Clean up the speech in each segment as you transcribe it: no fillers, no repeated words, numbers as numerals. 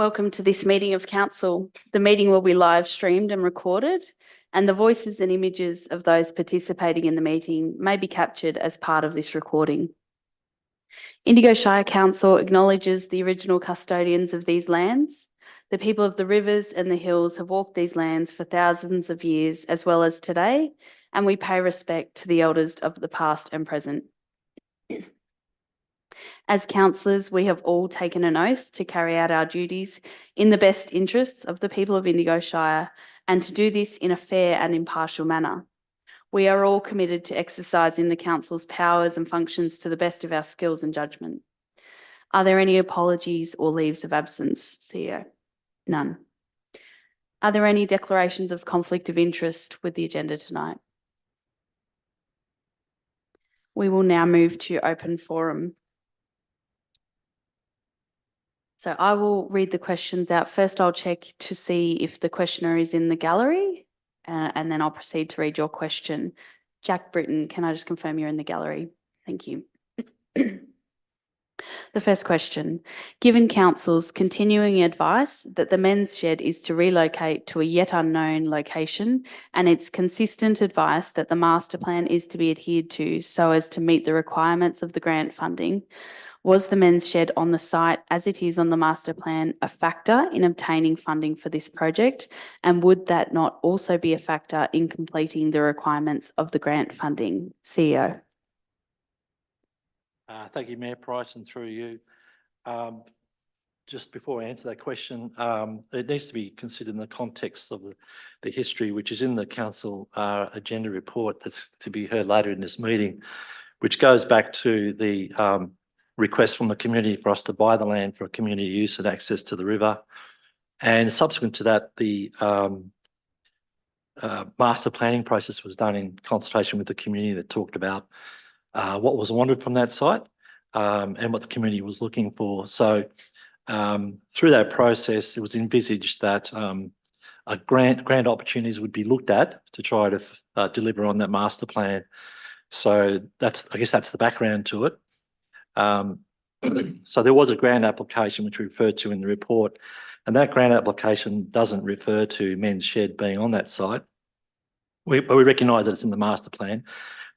Welcome to this meeting of Council. The meeting will be live streamed and recorded, and the voices and images of those participating in the meeting may be captured as part of this recording. Indigo Shire Council acknowledges the original custodians of these lands. The people of the rivers and the hills have walked these lands for thousands of years as well as today, and we pay respect to the elders of the past and present. As councillors, we have all taken an oath to carry out our duties in the best interests of the people of Indigo Shire and to do this in a fair and impartial manner. We are all committed to exercising the council's powers and functions to the best of our skills and judgment. Are there any apologies or leaves of absence, CEO? None. Are there any declarations of conflict of interest with the agenda tonight? We will now move to open forum. So I will read the questions out. First, I'll check to see if the questioner is in the gallery, and then I'll proceed to read your question. Jack Britton, can I just confirm you're in the gallery? Thank you. The first question, given council's continuing advice that the men's shed is to relocate to a yet unknown location and its consistent advice that the master plan is to be adhered to so as to meet the requirements of the grant funding, was the men's shed on the site as it is on the master plan a factor in obtaining funding for this project? And would that not also be a factor in completing the requirements of the grant funding? CEO. Thank you, Mayor Price, and through you. Just before I answer that question, it needs to be considered in the context of the history, which is in the council agenda report that's to be heard later in this meeting, which goes back to the request from the community for us to buy the land for community use and access to the river. And subsequent to that, the master planning process was done in consultation with the community that talked about what was wanted from that site and what the community was looking for. So through that process, it was envisaged that grant opportunities would be looked at to try to deliver on that master plan. So I guess that's the background to it. So there was a grant application which we referred to in the report, and that grant application doesn't refer to men's shed being on that site. We recognise that it's in the master plan,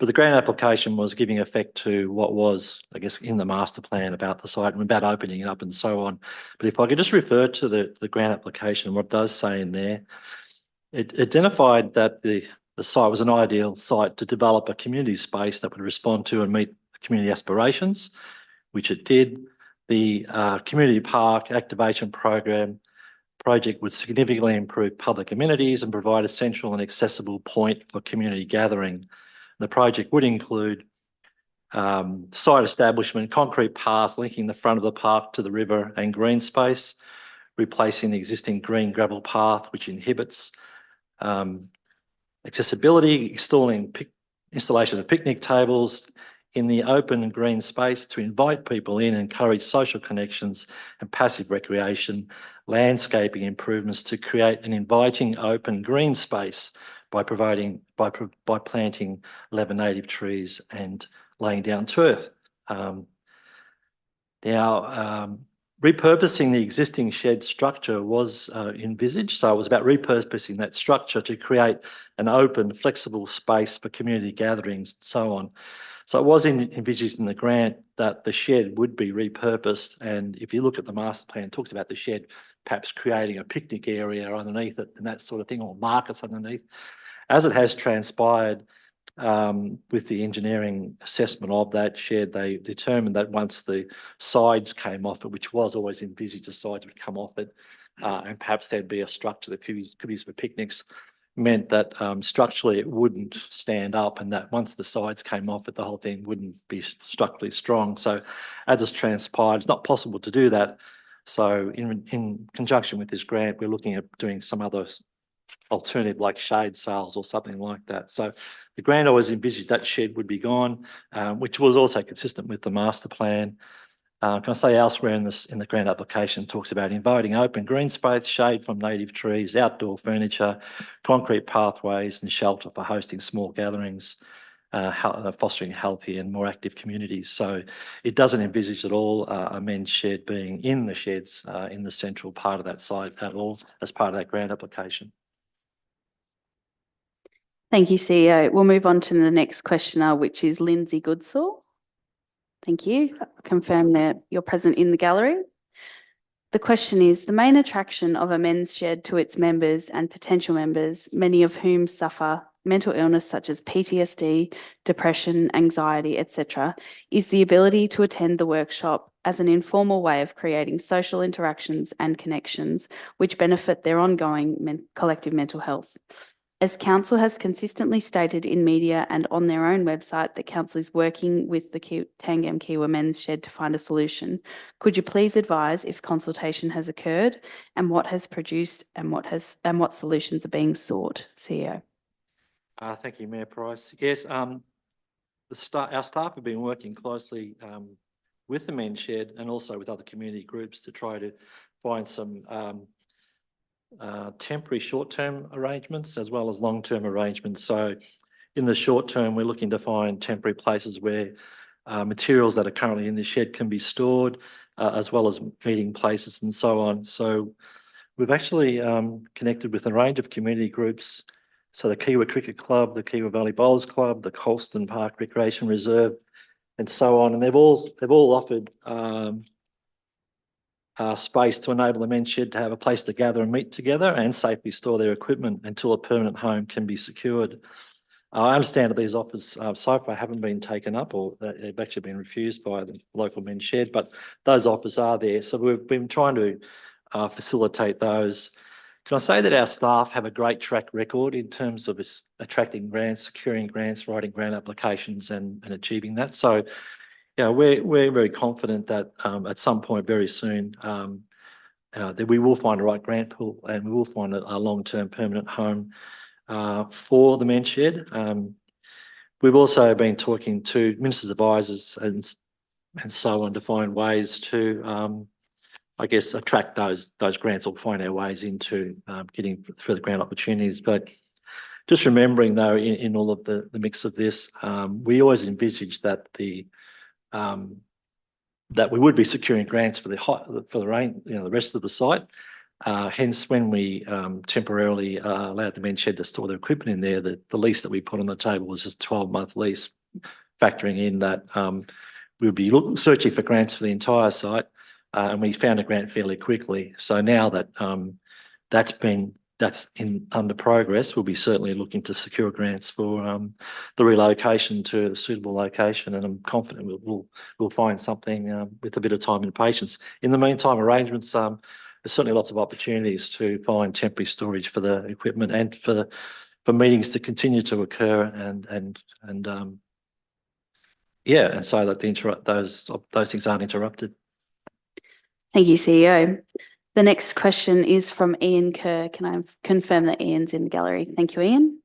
but the grant application was giving effect to what was, I guess, in the master plan about the site and about opening it up and so on. But if I could just refer to the grant application, what it does say in there, it identified that the site was an ideal site to develop a community space that would respond to and meet community aspirations, which it did. The community park activation project would significantly improve public amenities and provide a central and accessible point for community gathering. The project would include site establishment, concrete paths linking the front of the park to the river and green space, replacing the existing green gravel path which inhibits accessibility, installation of picnic tables in the open and green space to invite people in, encourage social connections and passive recreation, landscaping improvements to create an inviting open green space by planting 11 native trees and laying down turf. Repurposing the existing shed structure was envisaged. So it was about repurposing that structure to create an open, flexible space for community gatherings and so on. So it was envisaged in the grant that the shed would be repurposed. And if you look at the master plan, it talks about the shed perhaps creating a picnic area underneath it and that sort of thing, or markets underneath. As it has transpired with the engineering assessment of that shed, they determined that once the sides came off it, which was always envisaged, the sides would come off it, and perhaps there'd be a structure that could be used for picnics, meant that structurally it wouldn't stand up, and that once the sides came off it, the whole thing wouldn't be structurally strong. So as it's transpired, it's not possible to do that. So in conjunction with this grant, we're looking at doing some other alternative like shade sails or something like that. So the grant always envisaged that shed would be gone, which was also consistent with the master plan. Can I say elsewhere in the grant application talks about inviting open green space, shade from native trees, outdoor furniture, concrete pathways and shelter for hosting small gatherings. fostering healthy and more active communities. So it doesn't envisage at all a men's shed being in the sheds in the central part of that site at all as part of that grant application. Thank you, CEO. We'll move on to the next questioner, which is Lindsay Goodsall. Thank you. Confirm that you're present in the gallery. The question is, the main attraction of a men's shed to its members and potential members, many of whom suffer mental illness such as PTSD, depression, anxiety, etc., is the ability to attend the workshop as an informal way of creating social interactions and connections which benefit their ongoing collective mental health. As Council has consistently stated in media and on their own website that Council is working with the Tangam Kiwa Men's Shed to find a solution, could you please advise if consultation has occurred and what has produced and what solutions are being sought? CEO. Thank you, Mayor Price. Yes, our staff have been working closely with the Men's Shed and also with other community groups to try to find some temporary short-term arrangements as well as long-term arrangements. So in the short term, we're looking to find temporary places where materials that are currently in the shed can be stored, as well as meeting places and so on. So we've actually connected with a range of community groups. So the Kiwa Cricket Club, the Kiwa Valley Bowls Club, the Colston Park Recreation Reserve, and so on. And they've all offered space to enable the men's shed to have a place to gather and meet together and safely store their equipment until a permanent home can be secured. I understand that these offers so far haven't been taken up, or they've actually been refused by the local men's shed, but those offers are there. So we've been trying to facilitate those. Can I say that our staff have a great track record in terms of attracting grants, securing grants, writing grant applications and achieving that. So yeah, we're very confident that at some point very soon that we will find the right grant pool and we will find a long-term permanent home for the men's shed. We've also been talking to ministers' advisors and so on to find ways to, I guess, attract those grants or find our ways into getting further grant opportunities. But just remembering though, in all of the mix of this, we always envisaged that that we would be securing grants for the rest of the site. Hence, when we temporarily allowed the men's shed to store their equipment in there, the lease that we put on the table was just a 12-month lease, factoring in that we would be searching for grants for the entire site, and we found a grant fairly quickly. So now that that's under progress, we'll be certainly looking to secure grants for the relocation to a suitable location, and I'm confident we'll find something with a bit of time and patience. In the meantime, arrangements, there's certainly lots of opportunities to find temporary storage for the equipment and for meetings to continue to occur, and so that those things aren't interrupted. Thank you, CEO. The next question is from Ian Kerr. Can I confirm that Ian's in the gallery? Thank you, Ian.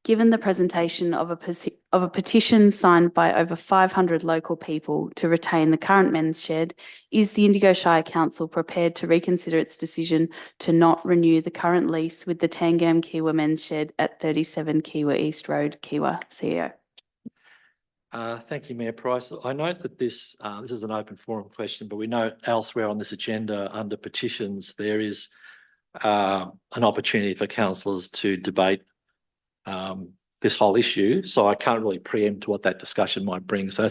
Given the presentation of a petition signed by over 500 local people to retain the current men's shed, is the Indigo Shire Council prepared to reconsider its decision to not renew the current lease with the Tangam Kiwa Men's Shed at 37 Kiwa East Road, Kiwa? CEO. Thank you, Mayor Price. I note that this is an open forum question, but we know elsewhere on this agenda under petitions there is an opportunity for councillors to debate this whole issue. So I can't really preempt what that discussion might bring. So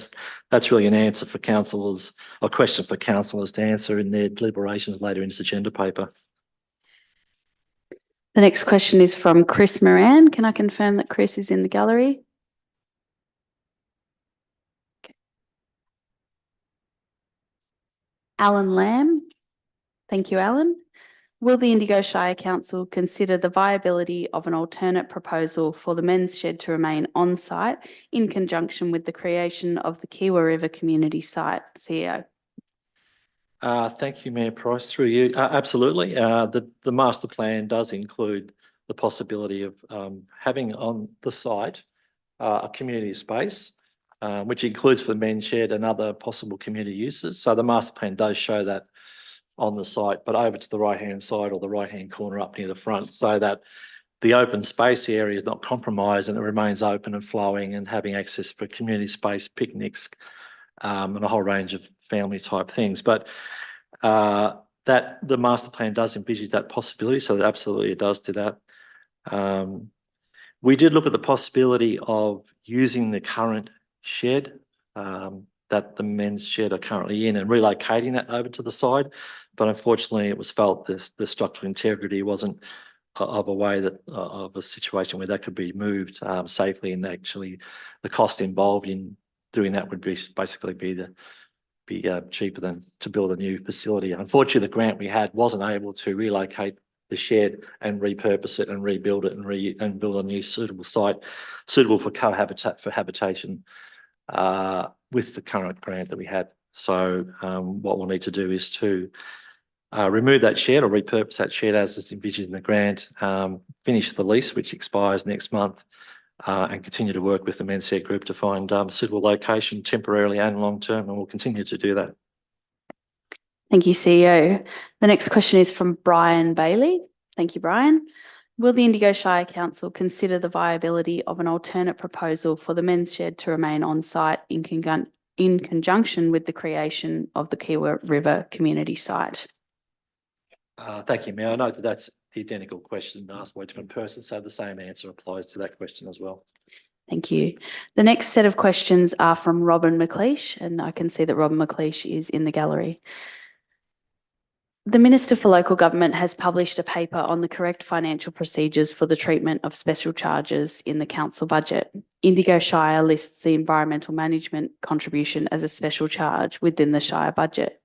that's really an answer for councillors, a question for councillors to answer in their deliberations later in this agenda paper. The next question is from Chris Moran. Can I confirm that Chris is in the gallery? Alan Lamb. Thank you, Alan. Will the Indigo Shire Council consider the viability of an alternate proposal for the men's shed to remain on site in conjunction with the creation of the Kiwa River community site? CEO. Thank you, Mayor Price. Through you. Absolutely. The master plan does include the possibility of having on the site a community space, which includes for the men's shed and other possible community uses. So the master plan does show that on the site, but over to the right-hand side or the right-hand corner up near the front, so that the open space area is not compromised and it remains open and flowing and having access for community space, picnics, and a whole range of family type things. But that the master plan does envisage that possibility, so absolutely it does do that. We did look at the possibility of using the current shed that the men's shed are currently in and relocating that over to the side, but unfortunately it was felt the structural integrity wasn't of a way that of a situation where that could be moved safely, and actually the cost involved in doing that would be basically be cheaper than to build a new facility. Unfortunately, the grant we had wasn't able to relocate the shed and repurpose it and rebuild it and build a new suitable site, suitable for habitation with the current grant that we had. So what we'll need to do is to remove that shed or repurpose that shed as is envisioned in the grant, finish the lease, which expires next month, and continue to work with the men's shed group to find a suitable location temporarily and long term, and we'll continue to do that. Thank you, CEO. The next question is from Brian Bailey. Thank you, Brian. Will the Indigo Shire Council consider the viability of an alternate proposal for the men's shed to remain on site in conjunction with the creation of the Kiewa River community site? Thank you, Mayor. I know that that's the identical question asked by a different person, so the same answer applies to that question as well. Thank you. The next set of questions are from Robin McLeish, and I can see that Robin McLeish is in the gallery. The Minister for Local Government has published a paper on the correct financial procedures for the treatment of special charges in the council budget. Indigo Shire lists the environmental management contribution as a special charge within the Shire budget.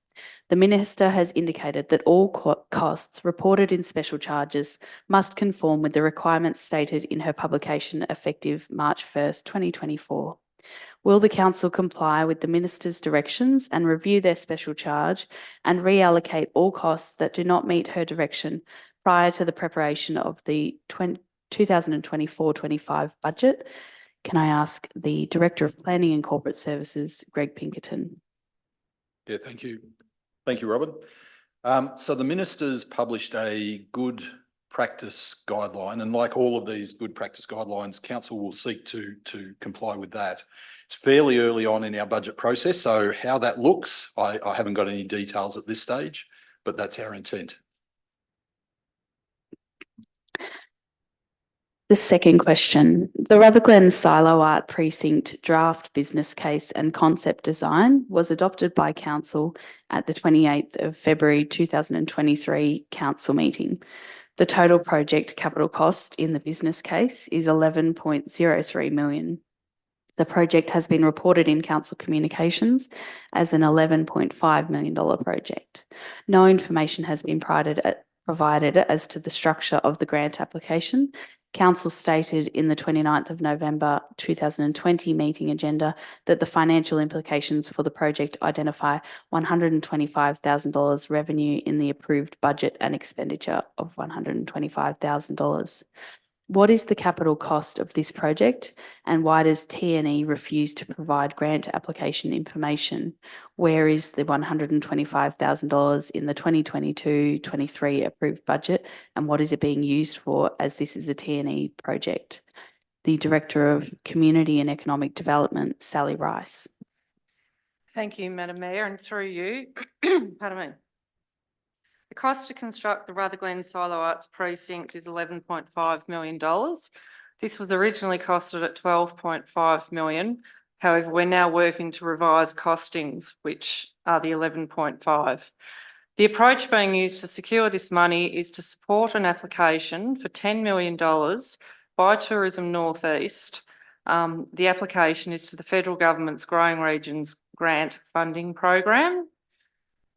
The Minister has indicated that all costs reported in special charges must conform with the requirements stated in her publication effective March 1st, 2024. Will the Council comply with the Minister's directions and review their special charge and reallocate all costs that do not meet her direction prior to the preparation of the 2024-25 budget? Can I ask the Director of Planning and Corporate Services, Greg Pinkerton? Yeah, thank you. Thank you, Robert. So the Minister's published a good practice guideline, and like all of these good practice guidelines, Council will seek to comply with that. It's fairly early on in our budget process, so how that looks, I haven't got any details at this stage, but that's our intent. The second question, the Rutherglen Silo Art Precinct draft business case and concept design was adopted by Council at the 28th of February 2023 Council meeting. The total project capital cost in the business case is $11.03 million. The project has been reported in Council communications as an $11.5 million project. No information has been provided as to the structure of the grant application. Council stated in the 29th of November 2020 meeting agenda that the financial implications for the project identify $125,000 revenue in the approved budget and expenditure of $125,000. What is the capital cost of this project, and why does TNE refuse to provide grant application information? Where is the $125,000 in the 2022-23 approved budget, and what is it being used for, as this is a TNE project? The Director of Community and Economic Development, Sally Rice. Thank you, Madam Mayor, and through you, pardon me. The cost to construct the Rutherglen Silo Arts Precinct is $11.5 million. This was originally costed at $12.5 million. However, we're now working to revise costings, which are the 11.5. The approach being used to secure this money is to support an application for $10 million by Tourism North East. The application is to the federal government's Growing Regions Grant Funding Program.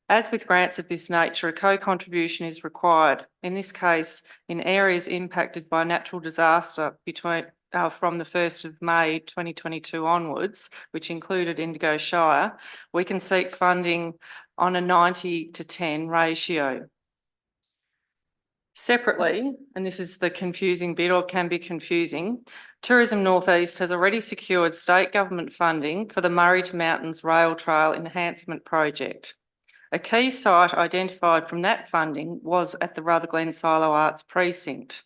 As with grants of this nature, a co-contribution is required, in this case, in areas impacted by natural disaster from the 1st of May 2022 onwards, which included Indigo Shire. We can seek funding on a 90-10 ratio. Separately, and this is the confusing bit or can be confusing, Tourism North East has already secured state government funding for the Murray to Mountains Rail Trail Enhancement Project. A key site identified from that funding was at the Rutherglen Silo Arts Precinct.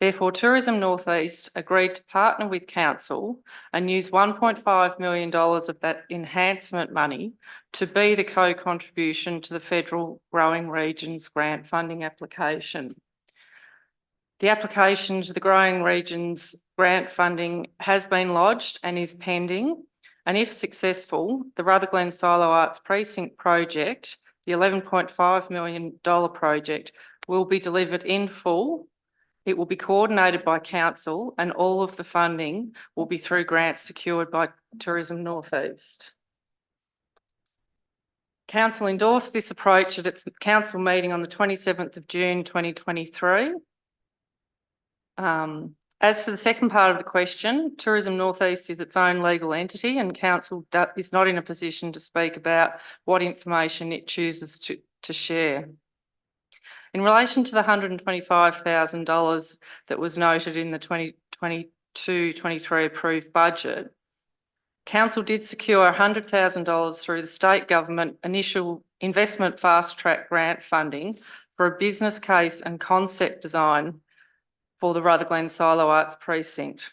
Therefore, Tourism North East agreed to partner with council and use $1.5 million of that enhancement money to be the co-contribution to the federal Growing Regions grant funding application. The application to the Growing Regions grant funding has been lodged and is pending. And if successful, the Rutherglen Silo Arts Precinct project, the $11.5 million project, will be delivered in full. It will be coordinated by council and all of the funding will be through grants secured by Tourism North East. Council endorsed this approach at its council meeting on the 27th of June 2023. As to the second part of the question, Tourism North East is its own legal entity and council is not in a position to speak about what information it chooses to share. In relation to the $125,000 that was noted in the 2022-23 approved budget, council did secure $100,000 through the state government initial investment fast track grant funding for a business case and concept design for the Rutherglen Silo Arts Precinct.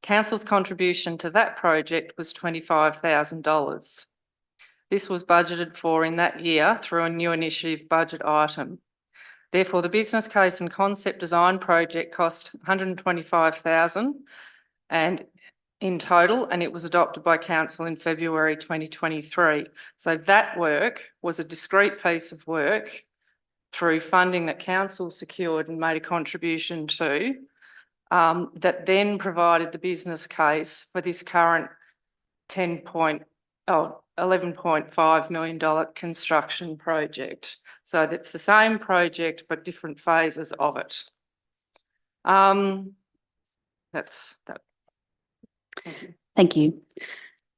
Council's contribution to that project was $25,000. This was budgeted for in that year through a new initiative budget item. Therefore, the business case and concept design project cost $125,000 and in total, and it was adopted by council in February 2023. So that work was a discrete piece of work through funding that council secured and made a contribution to, that then provided the business case for this current $11.5 million construction project. So that's the same project, but different phases of it. That's that. Thank you. Thank you.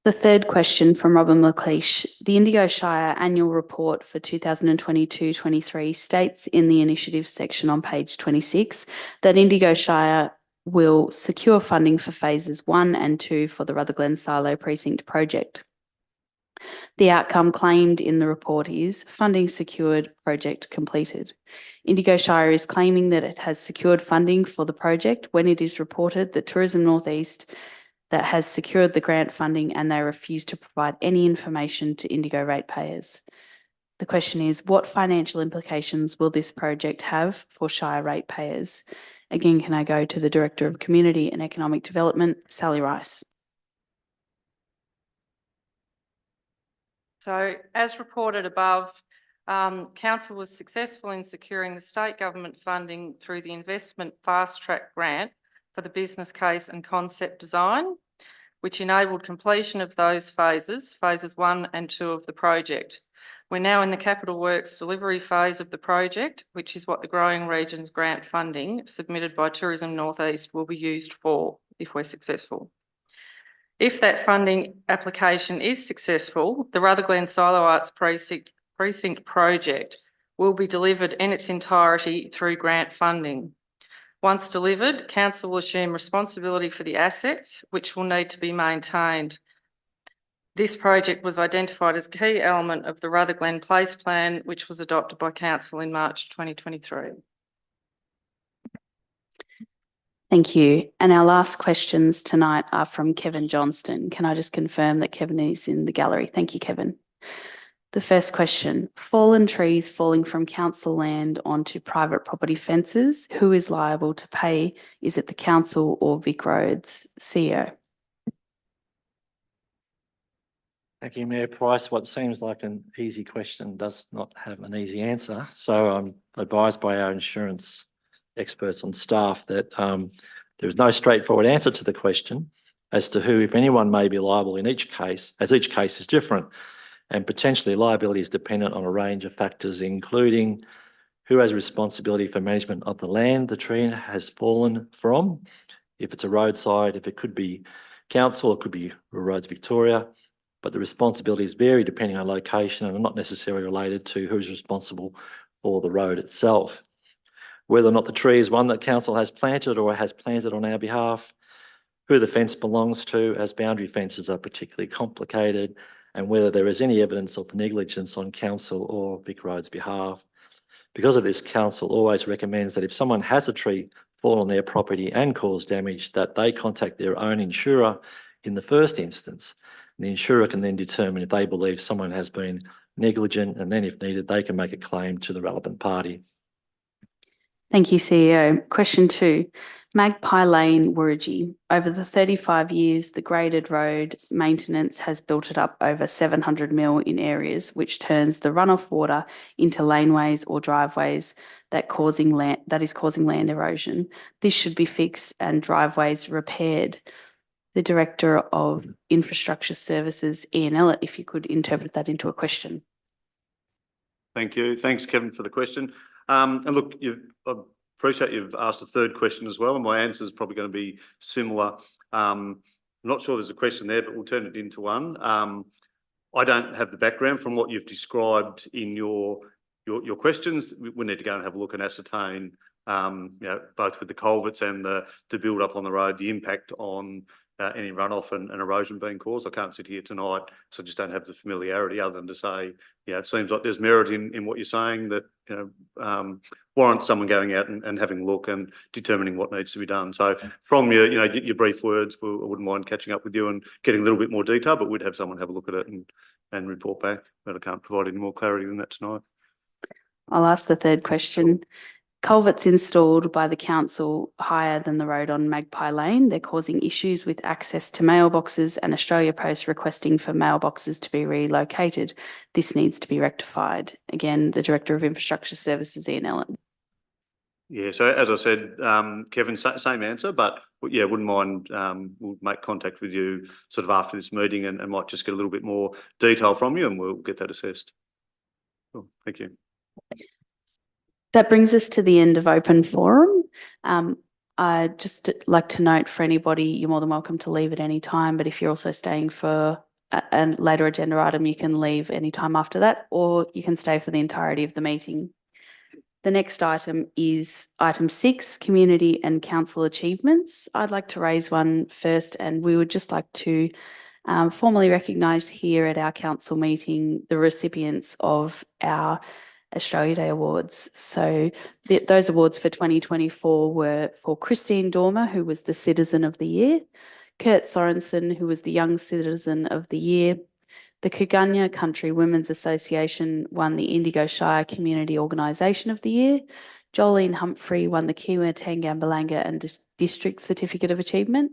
The third question from Robin McLeish. The Indigo Shire annual report for 2022-23 states in the initiative section on page 26 that Indigo Shire will secure funding for phases 1 and 2 for the Rutherglen Silo Precinct project. The outcome claimed in the report is funding secured, project completed. Indigo Shire is claiming that it has secured funding for the project when it is reported that Tourism North East that has secured the grant funding and they refuse to provide any information to Indigo ratepayers. The question is, what financial implications will this project have for Shire ratepayers? Again, can I go to the Director of Community and Economic Development, Sally Rice? So as reported above, council was successful in securing the state government funding through the investment fast track grant for the business case and concept design, which enabled completion of those phases 1 and 2 of the project. We're now in the capital works delivery phase of the project, which is what the Growing Regions grant funding submitted by Tourism North East will be used for if we're successful. If that funding application is successful, the Rutherglen Silo Arts Precinct project will be delivered in its entirety through grant funding. Once delivered, council will assume responsibility for the assets, which will need to be maintained. This project was identified as a key element of the Rutherglen Place Plan, which was adopted by council in March 2023. Thank you. And our last questions tonight are from Kevin Johnston. Can I just confirm that Kevin is in the gallery? Thank you, Kevin. The first question, fallen trees falling from council land onto private property fences, who is liable to pay? Is it the council or Vic Roads? CEO. Thank you, Mayor Price. What seems like an easy question does not have an easy answer. So I'm advised by our insurance experts on staff that there is no straightforward answer to the question as to who, if anyone, may be liable in each case, as each case is different. And potentially liability is dependent on a range of factors, including who has responsibility for management of the land the tree has fallen from, if it's a roadside, if it could be council, it could be Roads Victoria, but the responsibilities vary depending on location and are not necessarily related to who's responsible for the road itself. Whether or not the tree is one that council has planted or has planted on our behalf, who the fence belongs to, as boundary fences are particularly complicated, and whether there is any evidence of negligence on council or Vic Roads' behalf. Because of this, council always recommends that if someone has a tree fall on their property and cause damage, that they contact their own insurer in the first instance. The insurer can then determine if they believe someone has been negligent, and then if needed, they can make a claim to the relevant party. Thank you, CEO. Question 2. Magpie Lane, Wirragee. Over the 35 years, the graded road maintenance has built it up over 700 mil in areas, which turns the runoff water into laneways or driveways that is causing land erosion. This should be fixed and driveways repaired. The Director of Infrastructure Services, Ian Ellett, if you could interpret that into a question. Thank you. Thanks, Kevin, for the question. And look, I appreciate you've asked a third question as well, and my answer is probably going to be similar. I'm not sure there's a question there, but we'll turn it into one. I don't have the background from what you've described in your questions. We need to go and have a look and ascertain, both with the culverts and the build up on the road, the impact on any runoff and erosion being caused. I can't sit here tonight, so I just don't have the familiarity other than to say, it seems like there's merit in what you're saying that, warrants someone going out and having a look and determining what needs to be done. So from your brief words, I wouldn't mind catching up with you and getting a little bit more detail, but we'd have someone have a look at it and report back. But I can't provide any more clarity than that tonight. I'll ask the third question. Culverts installed by the council higher than the road on Magpie Lane. They're causing issues with access to mailboxes, and Australia Post requesting for mailboxes to be relocated. This needs to be rectified. Again, the Director of Infrastructure Services, Ian Ellett. Yeah, so as I said, Kevin, same answer, but wouldn't mind, we'll make contact with you sort of after this meeting and might just get a little bit more detail from you and we'll get that assessed. Cool. Thank you. That brings us to the end of open forum. I'd just like to note for anybody, you're more than welcome to leave at any time, but if you're also staying for a later agenda item, you can leave any time after that, or you can stay for the entirety of the meeting. The next item is item 6, community and council achievements. I'd like to raise one first, and we would just like to formally recognise here at our council meeting the recipients of our Australia Day Awards. So those awards for 2024 were for Christine Dormer, who was the Citizen of the Year, Kurt Sorensen, who was the Young Citizen of the Year. The Kaganya Country Women's Association won the Indigo Shire Community Organisation of the Year. Jolene Humphrey won the Kiwa Tangambalanga and District Certificate of Achievement.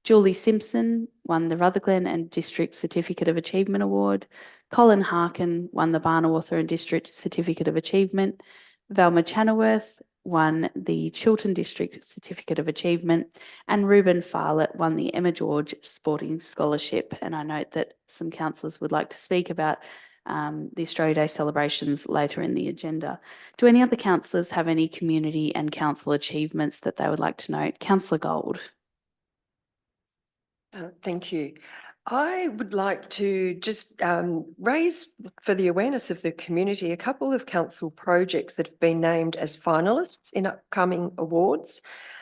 Julie Simpson won the Rutherglen and District Certificate of Achievement Award. Colin Harkin won the Barnawartha and District Certificate of Achievement. Velma Chanaworth won the Chiltern District Certificate of Achievement, and Ruben Farlett won the Emma George Sporting Scholarship. And I note that some councillors would like to speak about the Australia Day celebrations later in the agenda. Do any other councillors have any community and council achievements that they would like to note? Councillor Gold. Thank you. I would like to just raise for the awareness of the community a couple of council projects that have been named as finalists in upcoming awards.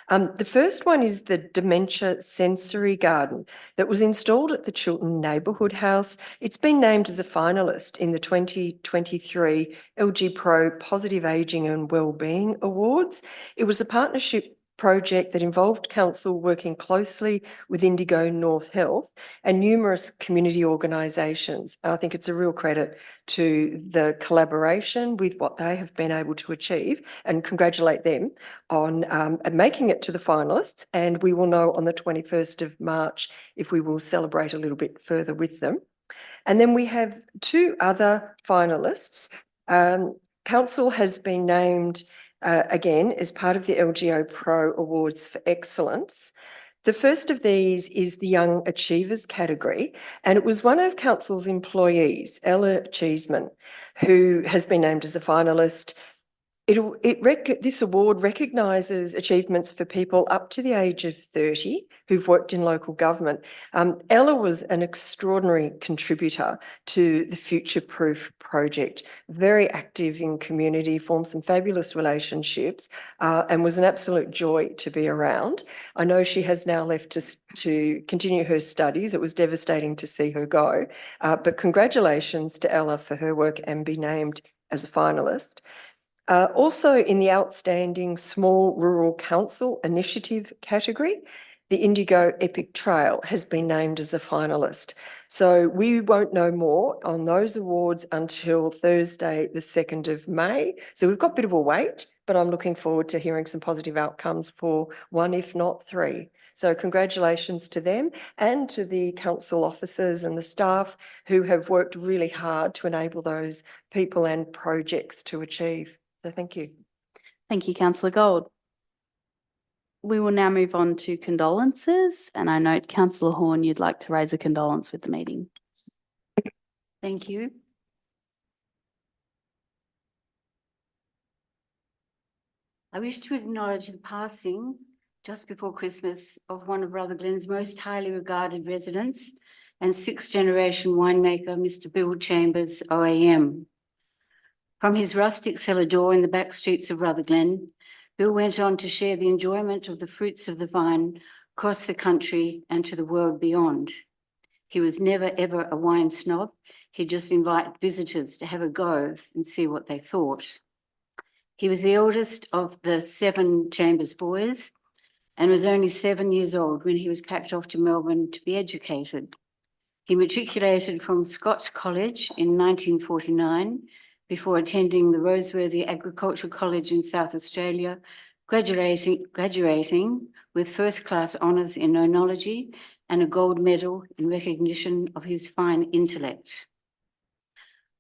The first one is the Dementia Sensory Garden that was installed at the Chiltern Neighbourhood House. It's been named as a finalist in the 2023 LG Pro Positive Ageing and Wellbeing Awards. It was a partnership project that involved council working closely with Indigo North Health and numerous community organisations. I think it's a real credit to the collaboration with what they have been able to achieve, and congratulate them on making it to the finalists. And we will know on the 21st of March if we will celebrate a little bit further with them. And then we have 2 other finalists. Council has been named again, as part of the LGO Pro Awards for Excellence. The first of these is the Young Achievers category, and it was one of Council's employees, Ella Cheeseman, who has been named as a finalist. This award recognises achievements for people up to the age of 30 who've worked in local government. Ella was an extraordinary contributor to the Future Proof project, very active in community, formed some fabulous relationships, and was an absolute joy to be around. I know she has now left to continue her studies. It was devastating to see her go, but congratulations to Ella for her work and be named as a finalist. Also in the outstanding small rural council initiative category, the Indigo Epic Trail has been named as a finalist. So we won't know more on those awards until Thursday, the 2nd of May. So we've got a bit of a wait, but I'm looking forward to hearing some positive outcomes for one, if not three. So congratulations to them and to the council officers and the staff who have worked really hard to enable those people and projects to achieve. So thank you. Thank you, Councillor Gold. We will now move on to condolences, and I note Councillor Horn, you'd like to raise a condolence with the meeting. Thank you. I wish to acknowledge the passing just before Christmas of one of Rutherglen's most highly regarded residents and sixth-generation winemaker, Mr. Bill Chambers, OAM. From his rustic cellar door in the back streets of Rutherglen, Bill went on to share the enjoyment of the fruits of the vine across the country and to the world beyond. He was never, ever a wine snob. He'd just invite visitors to have a go and see what they thought. He was the eldest of the 7 Chambers boys and was only 7 years old when he was packed off to Melbourne to be educated. He matriculated from Scotch College in 1949 before attending the Roseworthy Agricultural College in South Australia, graduating with first-class honours in oenology and a gold medal in recognition of his fine intellect.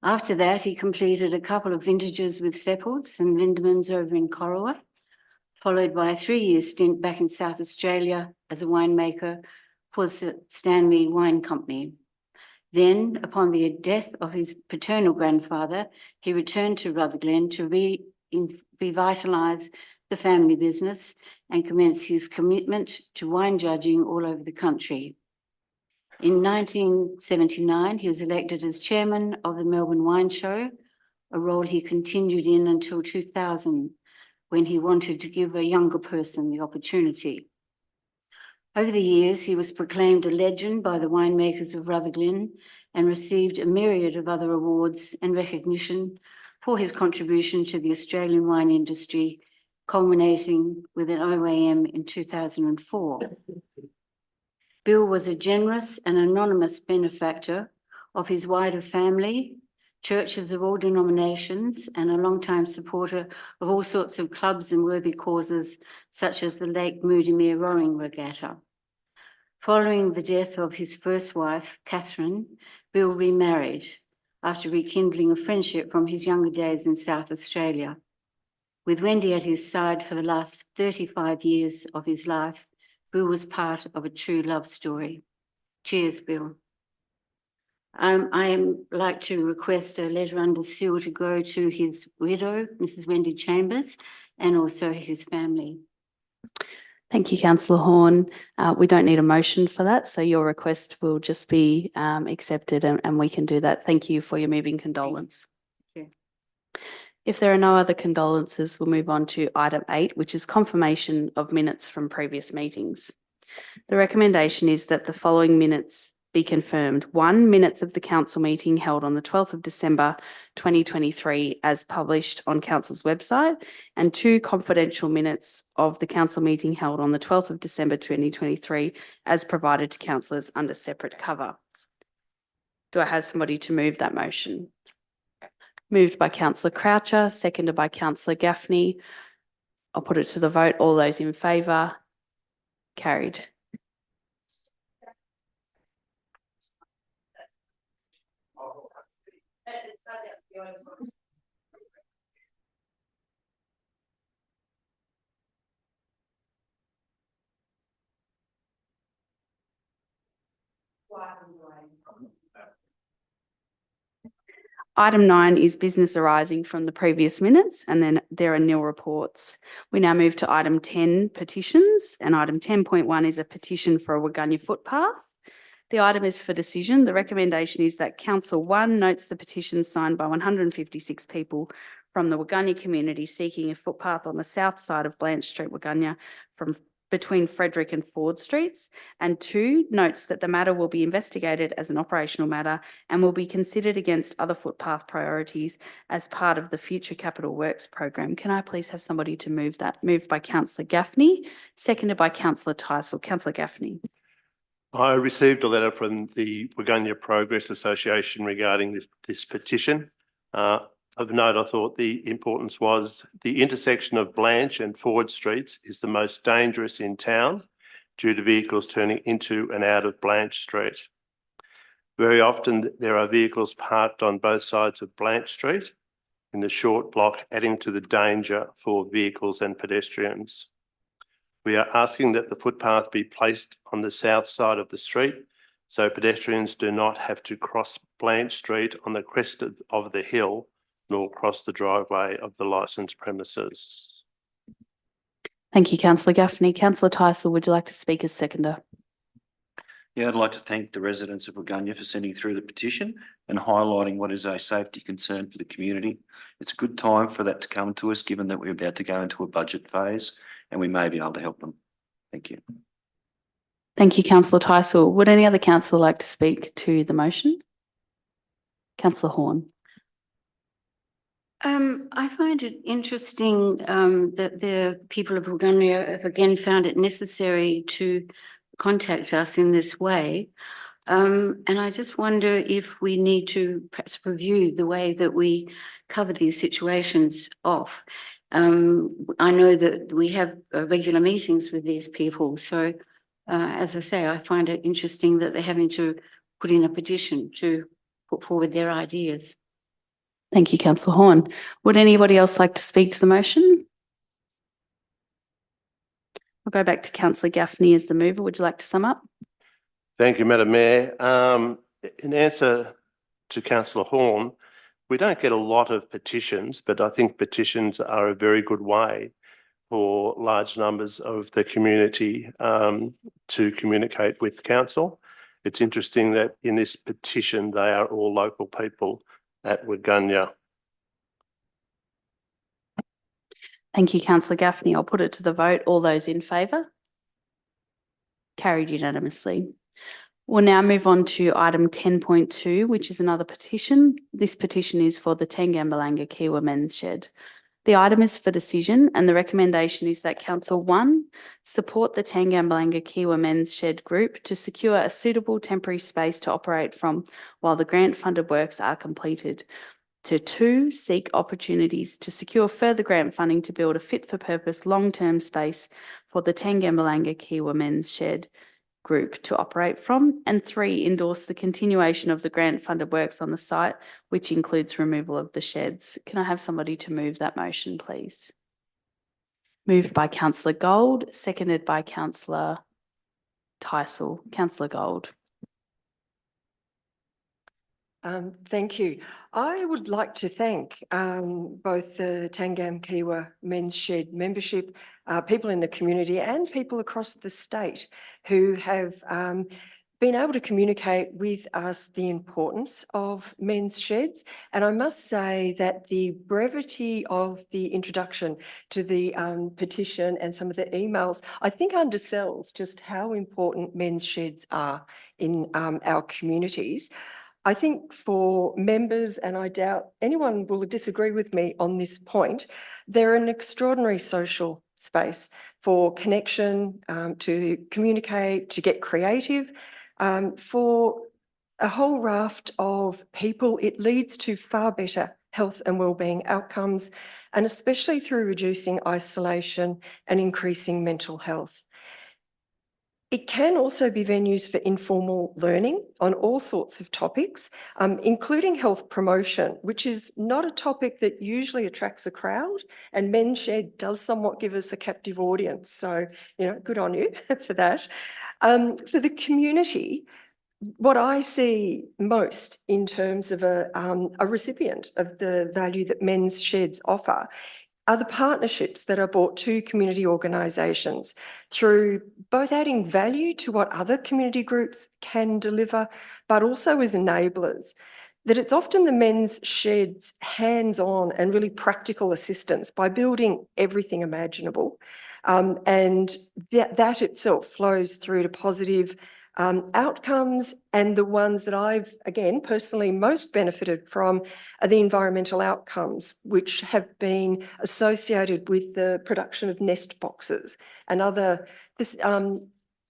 After that, he completed a couple of vintages with Seppelts and Lindemans over in Corowa, followed by a 3-year stint back in South Australia as a winemaker for the Stanley Wine Company. Then, upon the death of his paternal grandfather, he returned to Rutherglen to revitalise the family business and commence his commitment to wine judging all over the country. In 1979, he was elected as chairman of the Melbourne Wine Show, a role he continued in until 2000, when he wanted to give a younger person the opportunity. Over the years, he was proclaimed a legend by the winemakers of Rutherglen and received a myriad of other awards and recognition for his contribution to the Australian wine industry, culminating with an OAM in 2004. Bill was a generous and anonymous benefactor of his wider family, churches of all denominations, and a long-time supporter of all sorts of clubs and worthy causes, such as the Lake Moodymere Rowing Regatta. Following the death of his first wife, Catherine, Bill remarried after rekindling a friendship from his younger days in South Australia. With Wendy at his side for the last 35 years of his life, Bill was part of a true love story. Cheers, Bill. I like to request a letter under seal to go to his widow, Mrs. Wendy Chambers, and also his family. Thank you, Councillor Horn. We don't need a motion for that, so your request will just be accepted and we can do that. Thank you for your moving condolence. Thank you. If there are no other condolences, we'll move on to item 8, which is confirmation of minutes from previous meetings. The recommendation is that the following minutes be confirmed. 1, minutes of the council meeting held on the 12th of December 2023 as published on council's website, and 2, confidential minutes of the council meeting held on the 12th of December 2023 as provided to councillors under separate cover. Do I have somebody to move that motion? Moved by Councillor Croucher, seconded by Councillor Gaffney. I'll put it to the vote. All those in favour? Carried. Item 9 is business arising from the previous minutes, and then there are nil reports. We now move to item 10, petitions, and item 10.1 is a petition for a Waganya footpath. The item is for decision. The recommendation is that Council 1 notes the petition signed by 156 people from the Waganya community seeking a footpath on the south side of Blanche Street, Waganya, from between Frederick and Ford Streets. And 2, notes that the matter will be investigated as an operational matter and will be considered against other footpath priorities as part of the future capital works program. Can I please have somebody to move that? Moved by Councillor Gaffney, seconded by Councillor Tyson. Councillor Gaffney. I received a letter from the Waggunya Progress Association regarding this petition. Of note, I thought the importance was the intersection of Blanche and Ford Streets is the most dangerous in town due to vehicles turning into and out of Blanche Street. Very often there are vehicles parked on both sides of Blanche Street in the short block, adding to the danger for vehicles and pedestrians. We are asking that the footpath be placed on the south side of the street so pedestrians do not have to cross Blanche Street on the crest of the hill nor cross the driveway of the licensed premises. Thank you, Councillor Gaffney. Councillor Tyson, would you like to speak as seconder? Yeah, I'd like to thank the residents of Waggunya for sending through the petition and highlighting what is a safety concern for the community. It's a good time for that to come to us, given that we're about to go into a budget phase and we may be able to help them. Thank you. Thank you, Councillor Tyson. Would any other councillor like to speak to the motion? Councillor Horn. I find it interesting that the people of Waggunya have again found it necessary to contact us in this way. And I just wonder if we need to perhaps review the way that we cover these situations off. I know that we have regular meetings with these people. So as I say, I find it interesting that they're having to put in a petition to put forward their ideas. Thank you, Councillor Horn. Would anybody else like to speak to the motion? I'll go back to Councillor Gaffney as the mover. Would you like to sum up? Thank you, Madam Mayor. In answer to Councillor Horn, we don't get a lot of petitions, but I think petitions are a very good way for large numbers of the community to communicate with council. It's interesting that in this petition, they are all local people at Waggunya. Thank you, Councillor Gaffney. I'll put it to the vote. All those in favour? Carried unanimously. We'll now move on to item 10.2, which is another petition. This petition is for the Tangambalanga Kiwa Men's Shed. The item is for decision and the recommendation is that Council 1 support the Tangambalanga Kiwa Men's Shed Group to secure a suitable temporary space to operate from while the grant funded works are completed. To 2, seek opportunities to secure further grant funding to build a fit for purpose long-term space for the Tangambalanga Kiwa Men's Shed Group to operate from, and 3, endorse the continuation of the grant funded works on the site, which includes removal of the sheds. Can I have somebody to move that motion, please? Moved by Councillor Gold, seconded by Councillor Tyson. Councillor Gold. Thank you. I would like to thank both the Tangam Kiwa Men's Shed membership, people in the community and people across the state who have been able to communicate with us the importance of men's sheds. And I must say that the brevity of the introduction to the petition and some of the emails, I think undersells just how important men's sheds are in our communities. I think for members, and I doubt anyone will disagree with me on this point, they're an extraordinary social space for connection, to communicate, to get creative. For a whole raft of people, it leads to far better health and wellbeing outcomes, and especially through reducing isolation and increasing mental health. It can also be venues for informal learning on all sorts of topics, including health promotion, which is not a topic that usually attracts a crowd, and Men's Shed does somewhat give us a captive audience. So, you know, good on you for that. For the community, what I see most in terms of a recipient of the value that men's sheds offer are the partnerships that are brought to community organisations through both adding value to what other community groups can deliver, but also as enablers. That it's often the men's sheds hands-on and really practical assistance by building everything imaginable And that itself flows through to positive outcomes, and the ones that I've, again, personally most benefited from are the environmental outcomes, which have been associated with the production of nest boxes and other,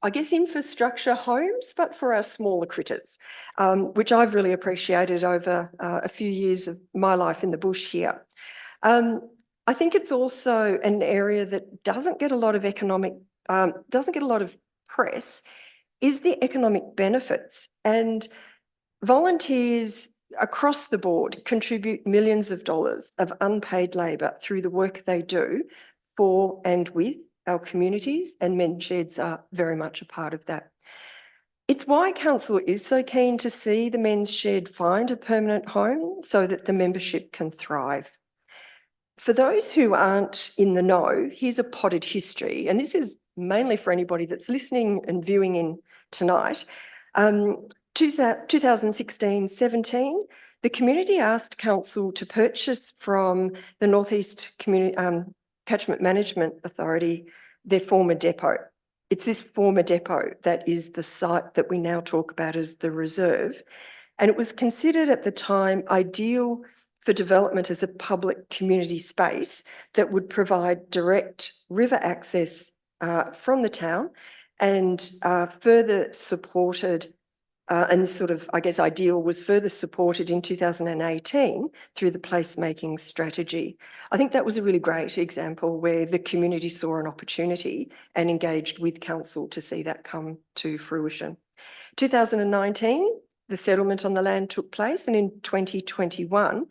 I guess, infrastructure homes, but for our smaller critters, which I've really appreciated over a few years of my life in the bush here. I think it's also an area that doesn't get a lot of press, is the economic benefits. And volunteers across the board contribute millions of dollars of unpaid labour through the work they do for and with our communities, and men's sheds are very much a part of that. It's why council is so keen to see the men's shed find a permanent home so that the membership can thrive. For those who aren't in the know, here's a potted history, and this is mainly for anybody that's listening and viewing in tonight. 2016-17, the community asked council to purchase from the North East Catchment Management Authority their former depot. It's this former depot that is the site that we now talk about as the reserve, and it was considered at the time ideal for development as a public community space that would provide direct river access from the town, and further supported, and this sort of, I guess, ideal was further supported in 2018 through the placemaking strategy. I think that was a really great example where the community saw an opportunity and engaged with council to see that come to fruition. 2019, the settlement on the land took place, and in 2021,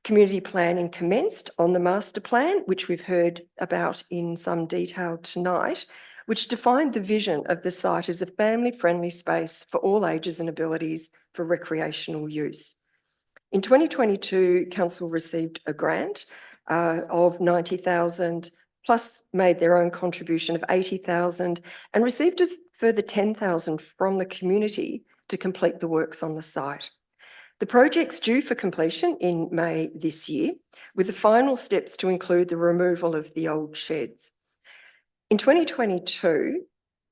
community planning commenced on the master plan, which we've heard about in some detail tonight, which defined the vision of the site as a family-friendly space for all ages and abilities for recreational use. In 2022, council received a grant of $90,000, plus made their own contribution of $80,000, and received a further $10,000 from the community to complete the works on the site. The project's due for completion in May this year, with the final steps to include the removal of the old sheds. In 2022,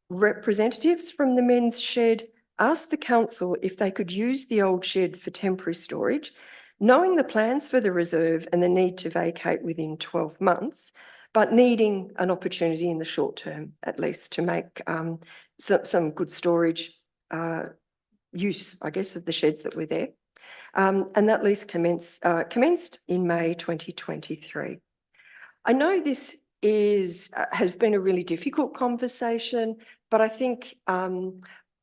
representatives from the men's shed asked the council if they could use the old shed for temporary storage, knowing the plans for the reserve and the need to vacate within 12 months, but needing an opportunity in the short term, at least, to make some good storage use, I guess, of the sheds that were there. And that lease commenced in May 2023. I know this has been a really difficult conversation, but I think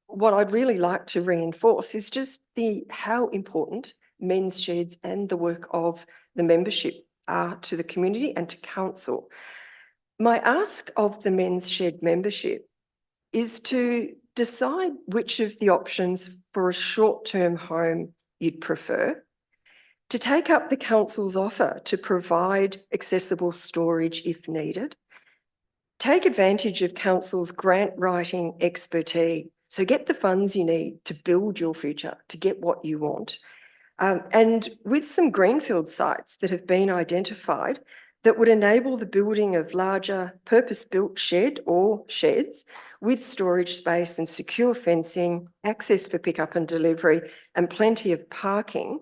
what I'd really like to reinforce is just how important men's sheds and the work of the membership are to the community and to council. My ask of the men's shed membership is to decide which of the options for a short-term home you'd prefer, to take up the council's offer to provide accessible storage if needed, take advantage of council's grant writing expertise, so get the funds you need to build your future, to get what you want, and with some greenfield sites that have been identified that would enable the building of larger purpose-built shed or sheds with storage space and secure fencing, access for pickup and delivery, and plenty of parking.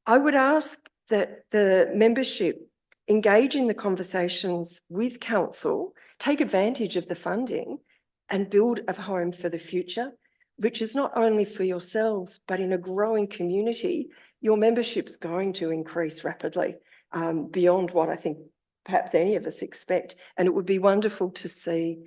I would ask that the membership engage in the conversations with council, take advantage of the funding, and build a home for the future, which is not only for yourselves, but in a growing community, your membership's going to increase rapidly beyond what I think perhaps any of us expect. And it would be wonderful to see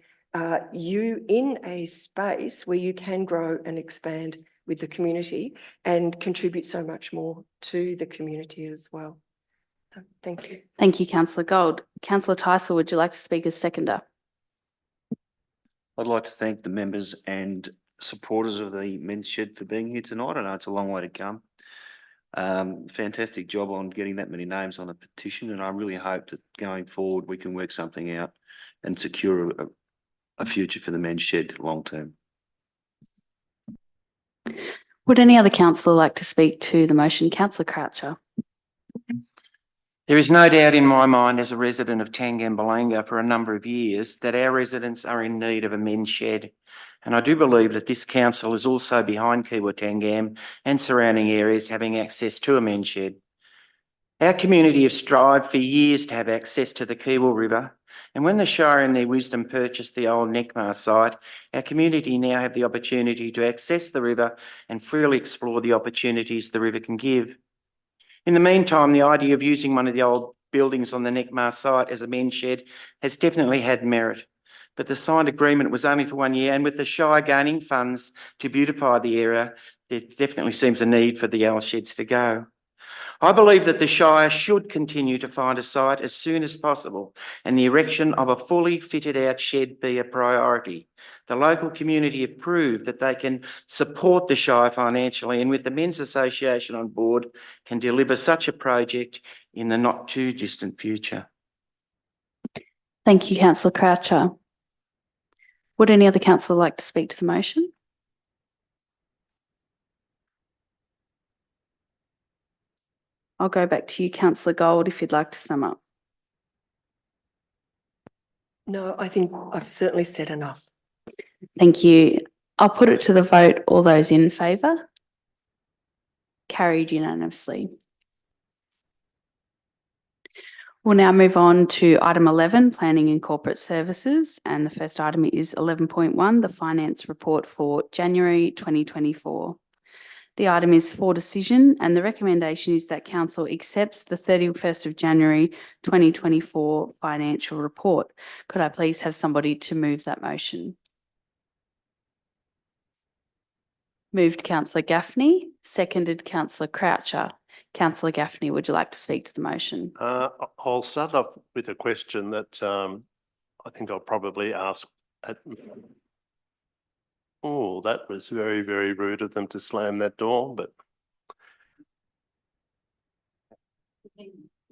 you in a space where you can grow and expand with the community and contribute so much more to the community as well. So, thank you. Thank you, Councillor Gold. Councillor Tyson, would you like to speak as seconder? I'd like to thank the members and supporters of the men's shed for being here tonight. I know it's a long way to come. Fantastic job on getting that many names on the petition, and I really hope that going forward we can work something out and secure a future for the men's shed long term. Would any other councillor like to speak to the motion? Councillor Croucher. There is no doubt in my mind as a resident of Tangambalanga for a number of years that our residents are in need of a men's shed. And I do believe that this council is also behind Kiwa Tangam and surrounding areas having access to a men's shed. Our community have strived for years to have access to the Kiwa River, and when the Shire in their wisdom purchased the old Neckmar site, our community now have the opportunity to access the river and freely explore the opportunities the river can give. In the meantime, the idea of using one of the old buildings on the Neckmar site as a men's shed has definitely had merit, but the signed agreement was only for 1 year, and with the Shire gaining funds to beautify the area, there definitely seems a need for the old sheds to go. I believe that the Shire should continue to find a site as soon as possible and the erection of a fully fitted out shed be a priority. The local community have proved that they can support the Shire financially, and with the Men's Association on board, can deliver such a project in the not too distant future. Thank you, Councillor Croucher. Would any other councillor like to speak to the motion? I'll go back to you, Councillor Gold, if you'd like to sum up. No, I think I've certainly said enough. Thank you. I'll put it to the vote. All those in favour? Carried unanimously. We'll now move on to item 11, Planning and Corporate Services. And the first item is 11.1, the Finance Report for January 2024. The item is for decision, and the recommendation is that Council accepts the 31st of January 2024 financial report. Could I please have somebody to move that motion? Moved Councillor Gaffney, seconded Councillor Croucher. Councillor Gaffney, would you like to speak to the motion? I'll start off with a question that I think I'll probably ask at. Oh, that was very, very rude of them to slam that door, but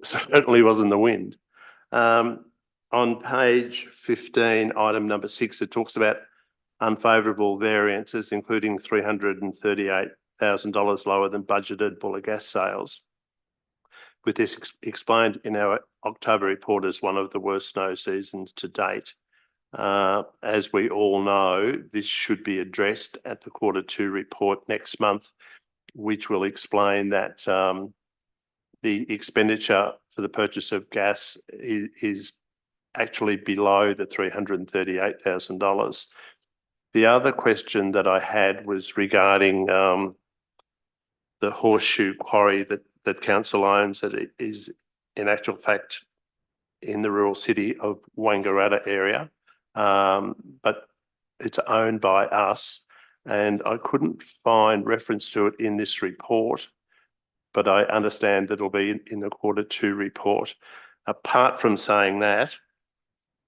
certainly wasn't the wind. On page 15, item number 6, it talks about unfavourable variances, including $338,000 lower than budgeted Buller gas sales. With this explained in our October report as one of the worst snow seasons to date. As we all know, this should be addressed at the Q2 report next month, which will explain that the expenditure for the purchase of gas is actually below the $338,000. The other question that I had was regarding the Horseshoe Quarry that council owns, that it is in actual fact in the rural city of Wangaratta area. But it's owned by us, and I couldn't find reference to it in this report, but I understand that it'll be in the Q2 report. Apart from saying that,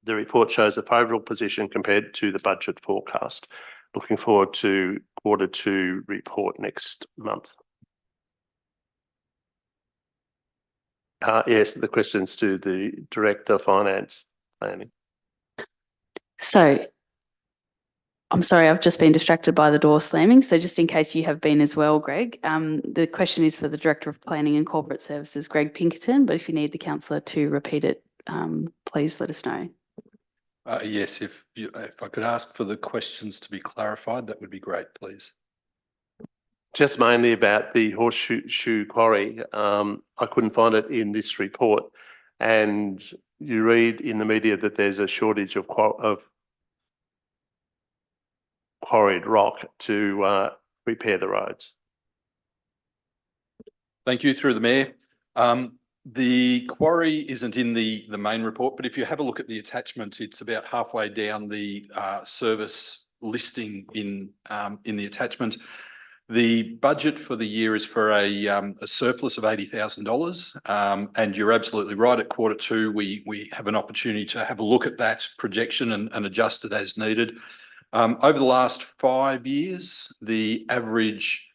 the report shows a favourable position compared to the budget forecast. Looking forward to Q2 report next month. Yes, the questions to the Director of Finance Planning. So, I'm sorry, I've just been distracted by the door slamming. So just in case you have been as well, Greg, the question is for the Director of Planning and Corporate Services, Greg Pinkerton, but if you need the councillor to repeat it, please let us know. Yes, if I could ask for the questions to be clarified, that would be great, please. Just mainly about the Horseshoe Quarry. I couldn't find it in this report, and you read in the media that there's a shortage of quarried rock to repair the roads. Thank you, through the Mayor. The quarry isn't in the main report, but if you have a look at the attachment, it's about halfway down the service listing in the attachment. The budget for the year is for a surplus of $80,000, and you're absolutely right. At Q2, we have an opportunity to have a look at that projection and adjust it as needed. Over the last 5 years, the average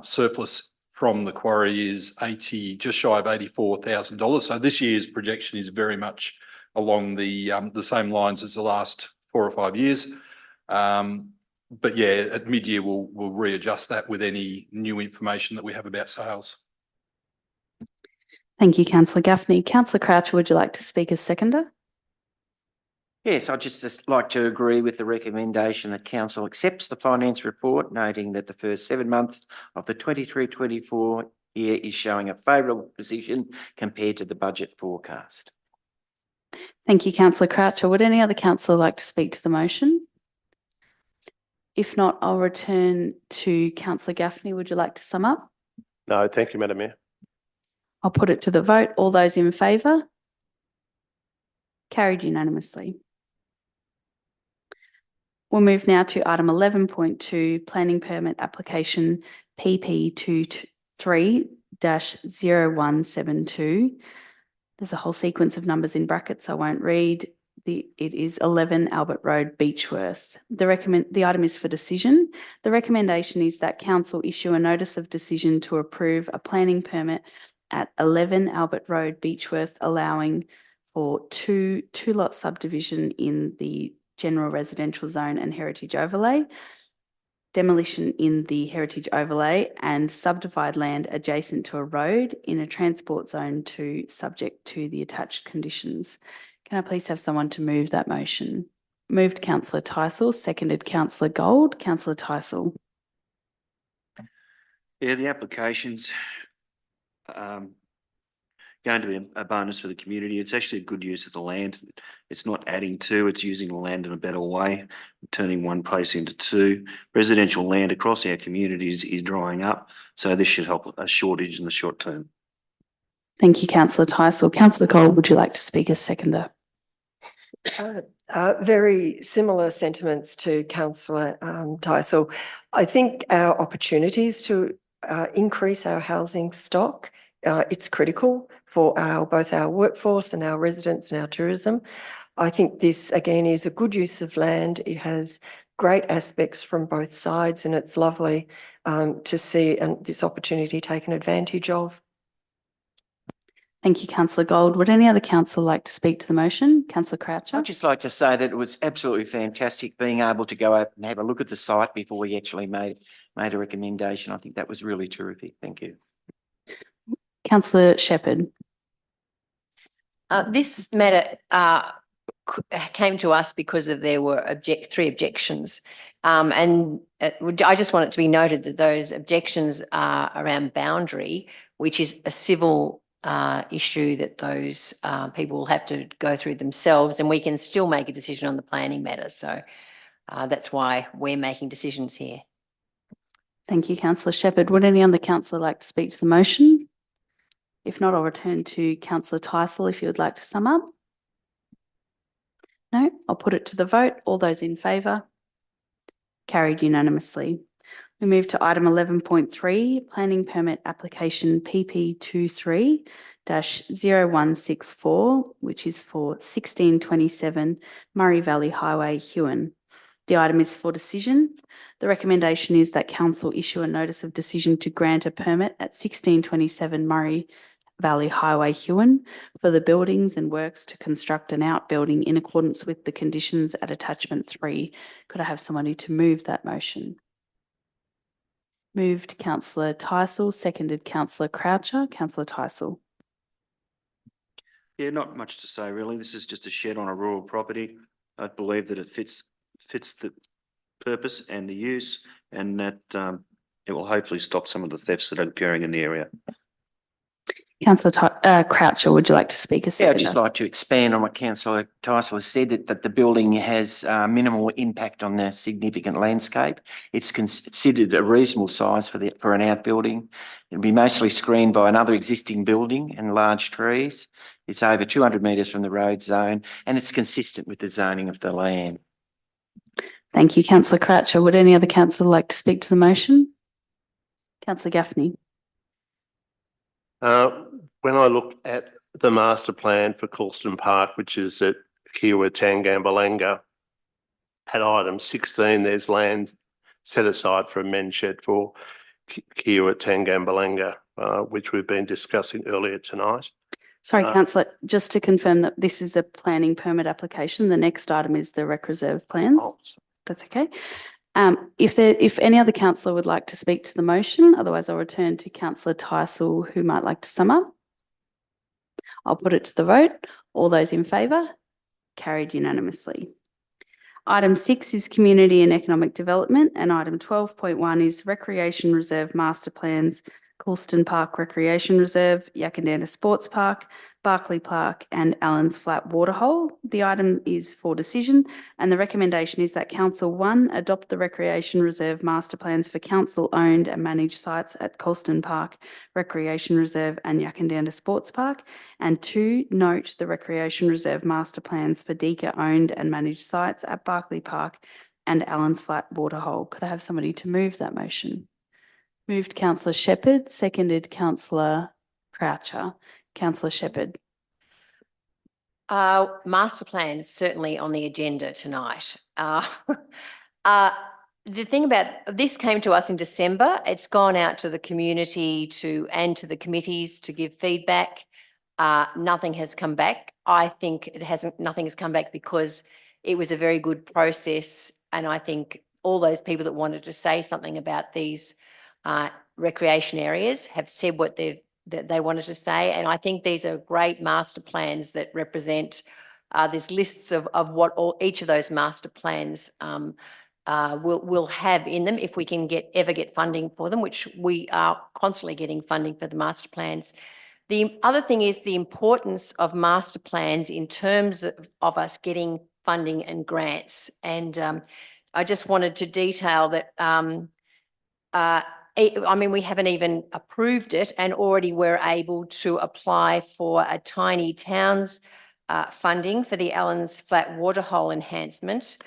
surplus from the quarry is just shy of $84,000. So this year's projection is very much along the same lines as the last 4 or 5 years. But yeah, at mid-year, we'll readjust that with any new information that we have about sales. Thank you, councillor Gaffney. Councillor Croucher, would you like to speak as seconder? Yes, I'd just like to agree with the recommendation that council accepts the finance report, noting that the first 7 months of the 23-24 year is showing a favourable position compared to the budget forecast. Thank you, councillor Croucher. Would any other councillor like to speak to the motion? If not, I'll return to councillor Gaffney. Would you like to sum up? No, thank you, Madam Mayor. I'll put it to the vote. All those in favour? Carried unanimously. We'll move now to item 11.2, planning permit application PP 23-0172. There's a whole sequence of numbers in brackets I won't read. It is 11 Albert Road, Beechworth. The item is for decision. The recommendation is that council issue a notice of decision to approve a planning permit at 11 Albert Road, Beechworth, allowing for two-lot subdivision in the general residential zone and heritage overlay, demolition in the heritage overlay, and subdivide land adjacent to a road in a transport zone 2, subject to the attached conditions. Can I please have someone to move that motion? Moved councillor Tyson, seconded councillor Gold. Councillor Tyson. Yeah, the application's going to be a bonus for the community. It's actually a good use of the land. It's not adding to, it's using the land in a better way, turning one place into two. Residential land across our communities is drying up, so this should help a shortage in the short term. Thank you, councillor Tyson. Councillor Gold, would you like to speak as seconder? Very similar sentiments to councillor Tyson. I think our opportunities to increase our housing stock, it's critical for both our workforce and our residents and our tourism. I think this, again, is a good use of land. It has great aspects from both sides, and it's lovely to see this opportunity taken advantage of. Thank you, councillor Gold. Would any other councillor like to speak to the motion? Councillor Croucher. I'd just like to say that it was absolutely fantastic being able to go out and have a look at the site before we actually made a recommendation. I think that was really terrific. Thank you. Councillor Shepherd. This matter came to us because there were 3 objections. I just want it to be noted that those objections are around boundary, which is a civil issue that those people will have to go through themselves, and we can still make a decision on the planning matter. So that's why we're making decisions here. Thank you, councillor Shepherd. Would any other councillor like to speak to the motion? If not, I'll return to councillor Tyson if you would like to sum up. No, I'll put it to the vote. All those in favour? Carried unanimously. We move to item 11.3, planning permit application PP 23-0164, which is for 1627 Murray Valley Highway, Huon. The item is for decision. The recommendation is that council issue a notice of decision to grant a permit at 1627 Murray Valley Highway, Huon, for the buildings and works to construct an outbuilding in accordance with the conditions at attachment 3. Could I have somebody to move that motion? Moved councillor Tyson, seconded councillor Croucher. Councillor Tyson. Yeah, not much to say really. This is just a shed on a rural property. I believe that it fits the purpose and the use, and that it will hopefully stop some of the thefts that are occurring in the area. Councillor Croucher, would you like to speak as seconder? I'd just like to expand on what councillor Tyson has said, that the building has minimal impact on the significant landscape. It's considered a reasonable size for an outbuilding. It'll be mostly screened by another existing building and large trees. It's over 200 metres from the road zone, and it's consistent with the zoning of the land. Thank you, councillor Croucher. Would any other councillor like to speak to the motion? Councillor Gaffney. When I look at the master plan for Coulston Park, which is at Kiwa Tangambalanga, at item 16, there's land set aside for a men's shed for Kiwa Tangambalanga, which we've been discussing earlier tonight. Sorry, councillor, just to confirm that this is a planning permit application. The next item is the rec reserve plans. Oh, that's okay. If any other councillor would like to speak to the motion, otherwise I'll return to councillor Tyson, who might like to sum up. I'll put it to the vote. All those in favour? Carried unanimously. Item 6 is Community and Economic Development, and item 12.1 is Recreation Reserve Master Plans, Coulston Park Recreation Reserve, Yakandana Sports Park, Barclay Park and Allen's Flat Waterhole. The item is for decision, and the recommendation is that Council 1, adopt the Recreation Reserve Master Plans for council-owned and managed sites at Coulston Park Recreation Reserve and Yakandana Sports Park, and 2, note the Recreation Reserve Master Plans for DECA-owned and managed sites at Barclay Park and Allen's Flat Waterhole. Could I have somebody to move that motion? Moved Councillor Shepherd, seconded Councillor Croucher. Councillor Shepherd. Master plan is certainly on the agenda tonight. The thing about this came to us in December. It's gone out to the community and to the committees to give feedback. Nothing has come back. I think nothing has come back because it was a very good process. And I think all those people that wanted to say something about these recreation areas have said what they wanted to say. And I think these are great master plans that represent, there's lists of what each of those master plans will have in them if we can ever get funding for them, which we are constantly getting funding for the master plans. The other thing is the importance of master plans in terms of us getting funding and grants. And I just wanted to detail that I mean, we haven't even approved it, and already we're able to apply for a tiny towns funding for the Allen's Flat Waterhole enhancement,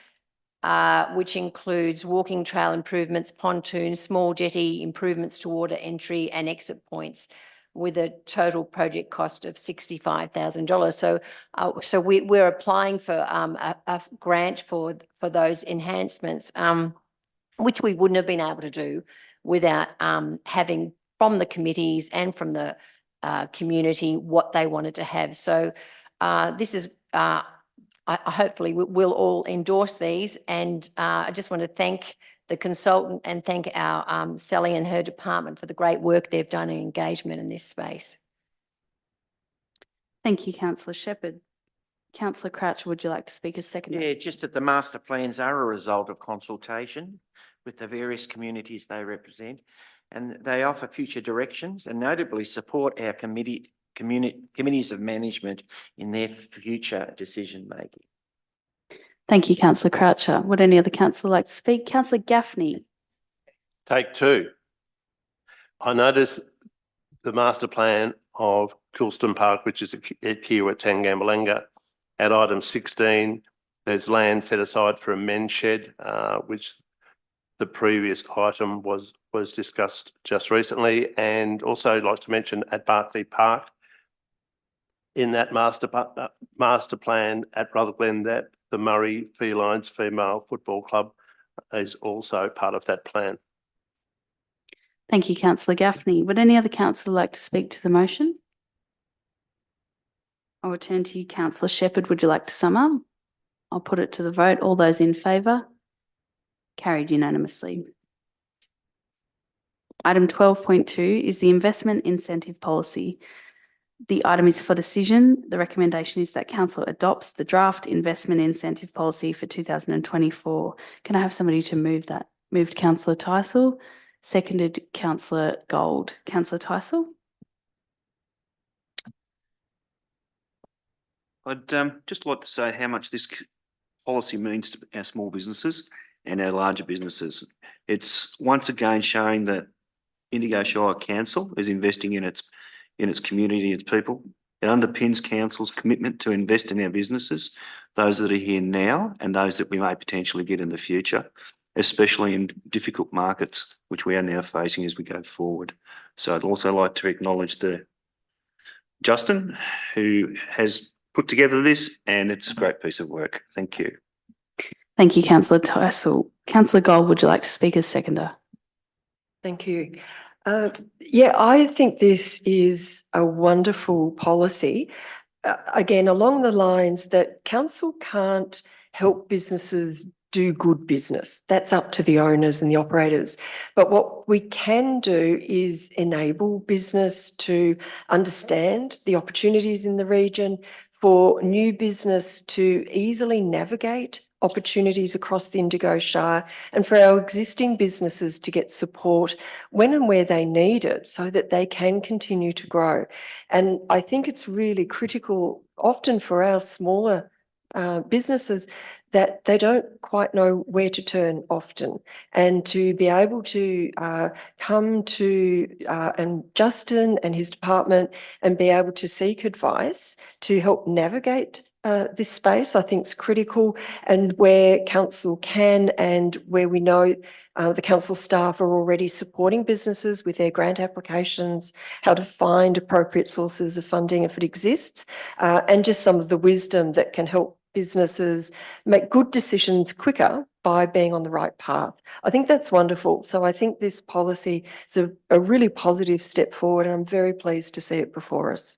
which includes walking trail improvements, pontoons, small jetty improvements to water entry and exit points, with a total project cost of $65,000. So we're applying for a grant for those enhancements, which we wouldn't have been able to do without having from the committees and from the community what they wanted to have. So this is, hopefully we'll all endorse these. And I just want to thank the consultant and thank our Sally and her department for the great work they've done in engagement in this space. Thank you, Councillor Shepherd. Councillor Croucher, would you like to speak as seconder? Yeah, just that the master plans are a result of consultation with the various communities they represent, and they offer future directions and notably support our committees of management in their future decision making. Thank you, Councillor Croucher. Would any other councillor like to speak? Councillor Gaffney. Take 2. I noticed the master plan of Coulston Park, which is at Kiwa Tangambalanga. At item 16, there's land set aside for a men's shed, which the previous item was discussed just recently. And also I'd like to mention at Barclay Park, in that master plan at Rutherglen, that the Murray Felines Female Football Club is also part of that plan. Thank you, Councillor Gaffney. Would any other councillor like to speak to the motion? I'll return to you, Councillor Shepherd. Would you like to sum up? I'll put it to the vote. All those in favour? Carried unanimously. Item 12.2 is the Investment Incentive Policy. The item is for decision. The recommendation is that Council adopts the draft Investment Incentive Policy for 2024. Can I have somebody to move that? Moved Councillor Tyson, seconded Councillor Gold. Councillor Tyson? I'd just like to say how much this policy means to our small businesses and our larger businesses. It's once again showing that Indigo Shire Council is investing in its community, its people. It underpins Council's commitment to invest in our businesses, those that are here now and those that we may potentially get in the future, especially in difficult markets, which we are now facing as we go forward. So I'd also like to acknowledge Justin, who has put together this, and it's a great piece of work. Thank you. Thank you, Councillor Tyson. Councillor Gold, would you like to speak as seconder? Thank you. Yeah, I think this is a wonderful policy. Again, along the lines that council can't help businesses do good business. That's up to the owners and the operators. But what we can do is enable business to understand the opportunities in the region, for new business to easily navigate opportunities across the Indigo Shire, and for our existing businesses to get support when and where they need it so that they can continue to grow. And I think it's really critical often for our smaller businesses that they don't quite know where to turn often, and to be able to come to and Justin and his department and be able to seek advice to help navigate this space, I think is critical. And where council can, and where we know the council staff are already supporting businesses with their grant applications, how to find appropriate sources of funding if it exists, and just some of the wisdom that can help businesses make good decisions quicker by being on the right path. I think that's wonderful. So I think this policy is a really positive step forward, and I'm very pleased to see it before us.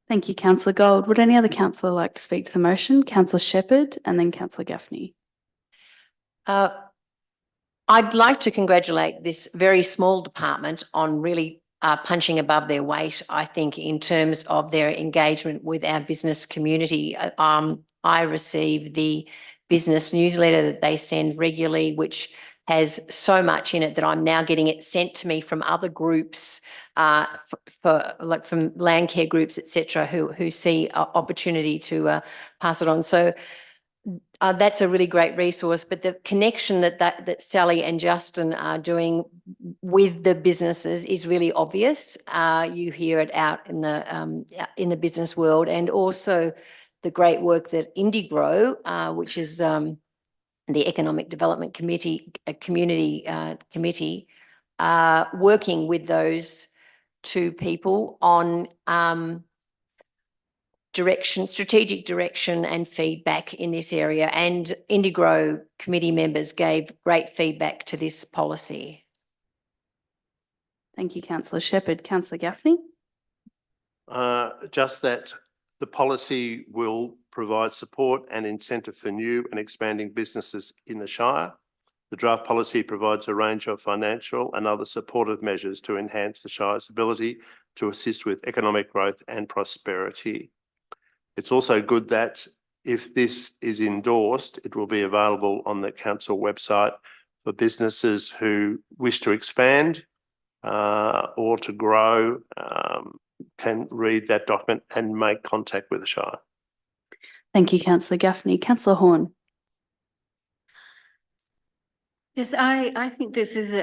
Thank you, Councillor Gold. Would any other councillor like to speak to the motion? Councillor Shepherd and then Councillor Gaffney. I'd like to congratulate this very small department on really punching above their weight, I think, in terms of their engagement with our business community. I receive the business newsletter that they send regularly, which has so much in it that I'm now getting it sent to me from other groups, like from land care groups, etc., who see opportunity to pass it on. So that's a really great resource. But the connection that Sally and Justin are doing with the businesses is really obvious. You hear it out in the business world, and also the great work that Indigo, which is the Economic Development Committee, community committee, working with those two people on strategic direction and feedback in this area. And Indigo committee members gave great feedback to this policy. Thank you, Councillor Shepherd. Councillor Gaffney. Just that the policy will provide support and incentive for new and expanding businesses in the Shire. The draft policy provides a range of financial and other supportive measures to enhance the Shire's ability to assist with economic growth and prosperity. It's also good that if this is endorsed, it will be available on the council website for businesses who wish to expand or to grow, can read that document and make contact with the Shire. Thank you, Councillor Gaffney. Councillor Horn. Yes, I think this is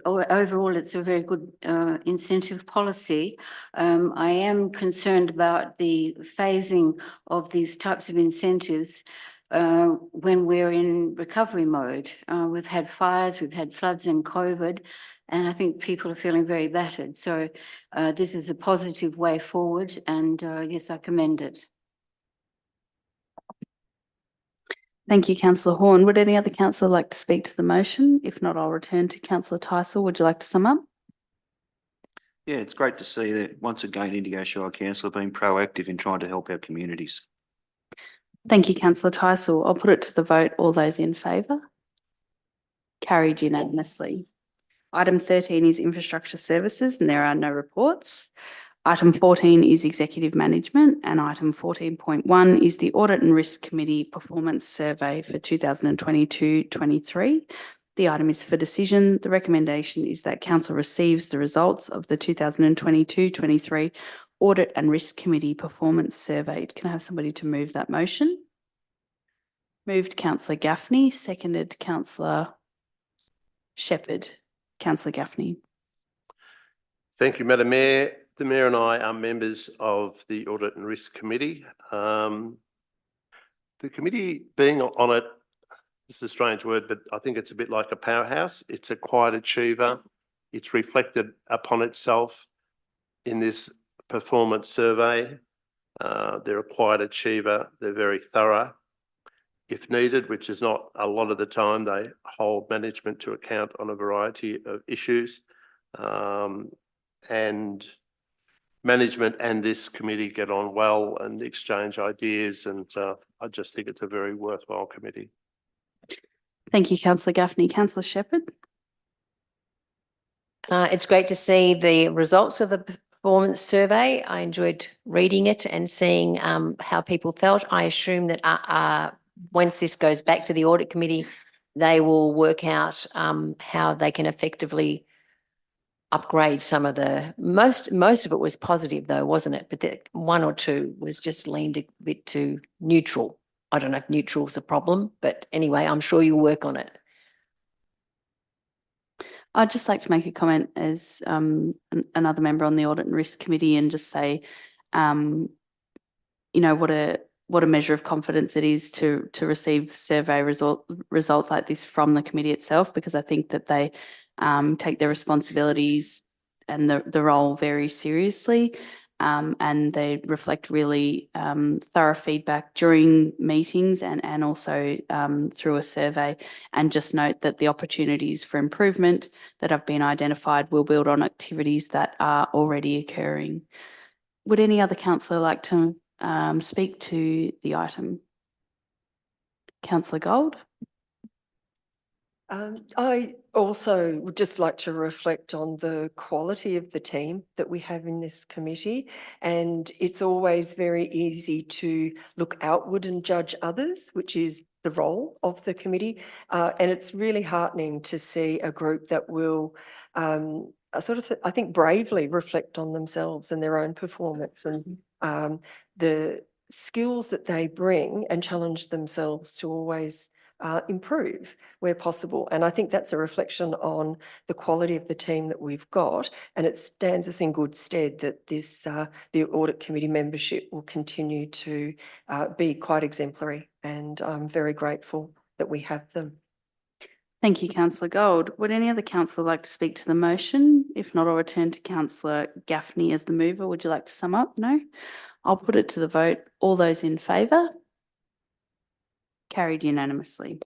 overall, it's a very good incentive policy. I am concerned about the phasing of these types of incentives when we're in recovery mode. We've had fires, we've had floods and COVID, and I think people are feeling very battered. So this is a positive way forward, and yes, I commend it. Thank you, Councillor Horn. Would any other councillor like to speak to the motion? If not, I'll return to Councillor Tyson. Would you like to sum up? Yeah, it's great to see that once again Indigo Shire Council being proactive in trying to help our communities. Thank you, Councillor Tyson. I'll put it to the vote. All those in favour? Carried unanimously. Item 13 is infrastructure services, and there are no reports. Item 14 is executive management, and item 14.1 is the Audit and Risk Committee Performance Survey for 2022-23. The item is for decision. The recommendation is that council receives the results of the 2022-23 Audit and Risk Committee Performance Survey. Can I have somebody to move that motion? Moved Councillor Gaffney, seconded Councillor Shepherd. Councillor Gaffney. Thank you, Madam Mayor. The Mayor and I are members of the Audit and Risk Committee. The committee being on it, this is a strange word, but I think it's a bit like a powerhouse. It's a quiet achiever. It's reflected upon itself in this performance survey. They're a quiet achiever. They're very thorough. If needed, which is not a lot of the time, they hold management to account on a variety of issues. And management and this committee get on well and exchange ideas, and I just think it's a very worthwhile committee. Thank you, councillor Gaffney. Councillor Shepherd. It's great to see the results of the performance survey. I enjoyed reading it and seeing how people felt. I assume that once this goes back to the audit committee, they will work out how they can effectively upgrade some of the, most of it was positive though, wasn't it? But the one or two was just leaned a bit too neutral. I don't know if neutral's a problem, but anyway, I'm sure you'll work on it. I'd just like to make a comment as another member on the Audit and Risk Committee and just say, you know, what a measure of confidence it is to receive survey results like this from the committee itself, because I think that they take their responsibilities and the role very seriously. And they reflect really thorough feedback during meetings and also through a survey. And just note that the opportunities for improvement that have been identified will build on activities that are already occurring. Would any other councillor like to speak to the item? Councillor Gold. I also would just like to reflect on the quality of the team that we have in this committee. And it's always very easy to look outward and judge others, which is the role of the committee. And it's really heartening to see a group that will sort of, I think, bravely reflect on themselves and their own performance and the skills that they bring and challenge themselves to always improve where possible. And I think that's a reflection on the quality of the team that we've got, and it stands us in good stead that this the audit committee membership will continue to be quite exemplary, and I'm very grateful that we have them. Thank you, Councillor Gold. Would any other councillor like to speak to the motion? If not, I'll return to Councillor Gaffney as the mover. Would you like to sum up? No? I'll put it to the vote. All those in favour? Carried unanimously.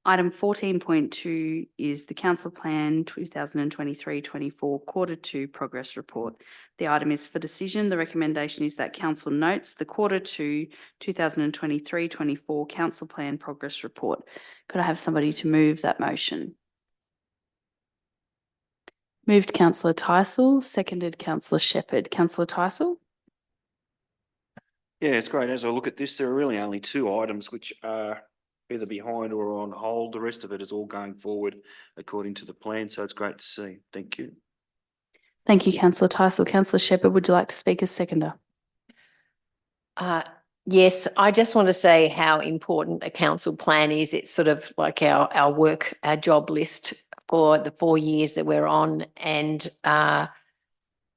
Item 14.2 is the Council Plan 2023-24 Quarter 2 Progress Report. The item is for decision. The recommendation is that Council notes the Quarter 2 2023-24 Council Plan Progress Report. Could I have somebody to move that motion? Moved Councillor Tyson, seconded Councillor Shepherd. Councillor Tyson? Yeah, it's great. As I look at this, there are really only two items which are either behind or on hold. The rest of it is all going forward according to the plan. So it's great to see. Thank you. Thank you, Councillor Tyson. Councillor Shepherd, would you like to speak as seconder? Yes, I just want to say how important a council plan is. It's sort of like our work, our job list for the 4 years that we're on, and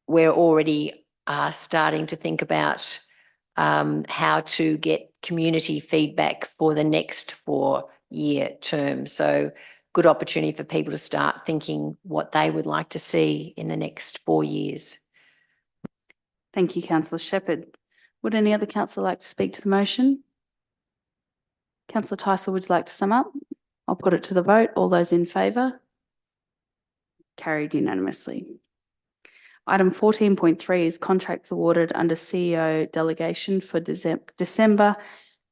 we're already starting to think about how to get community feedback for the next 4-year term. So good opportunity for people to start thinking what they would like to see in the next 4 years. Thank you, Councillor Shepherd. Would any other councillor like to speak to the motion? Councillor Tyson, would you like to sum up? I'll put it to the vote. All those in favour? Carried unanimously. Item 14.3 is contracts awarded under CEO delegation for December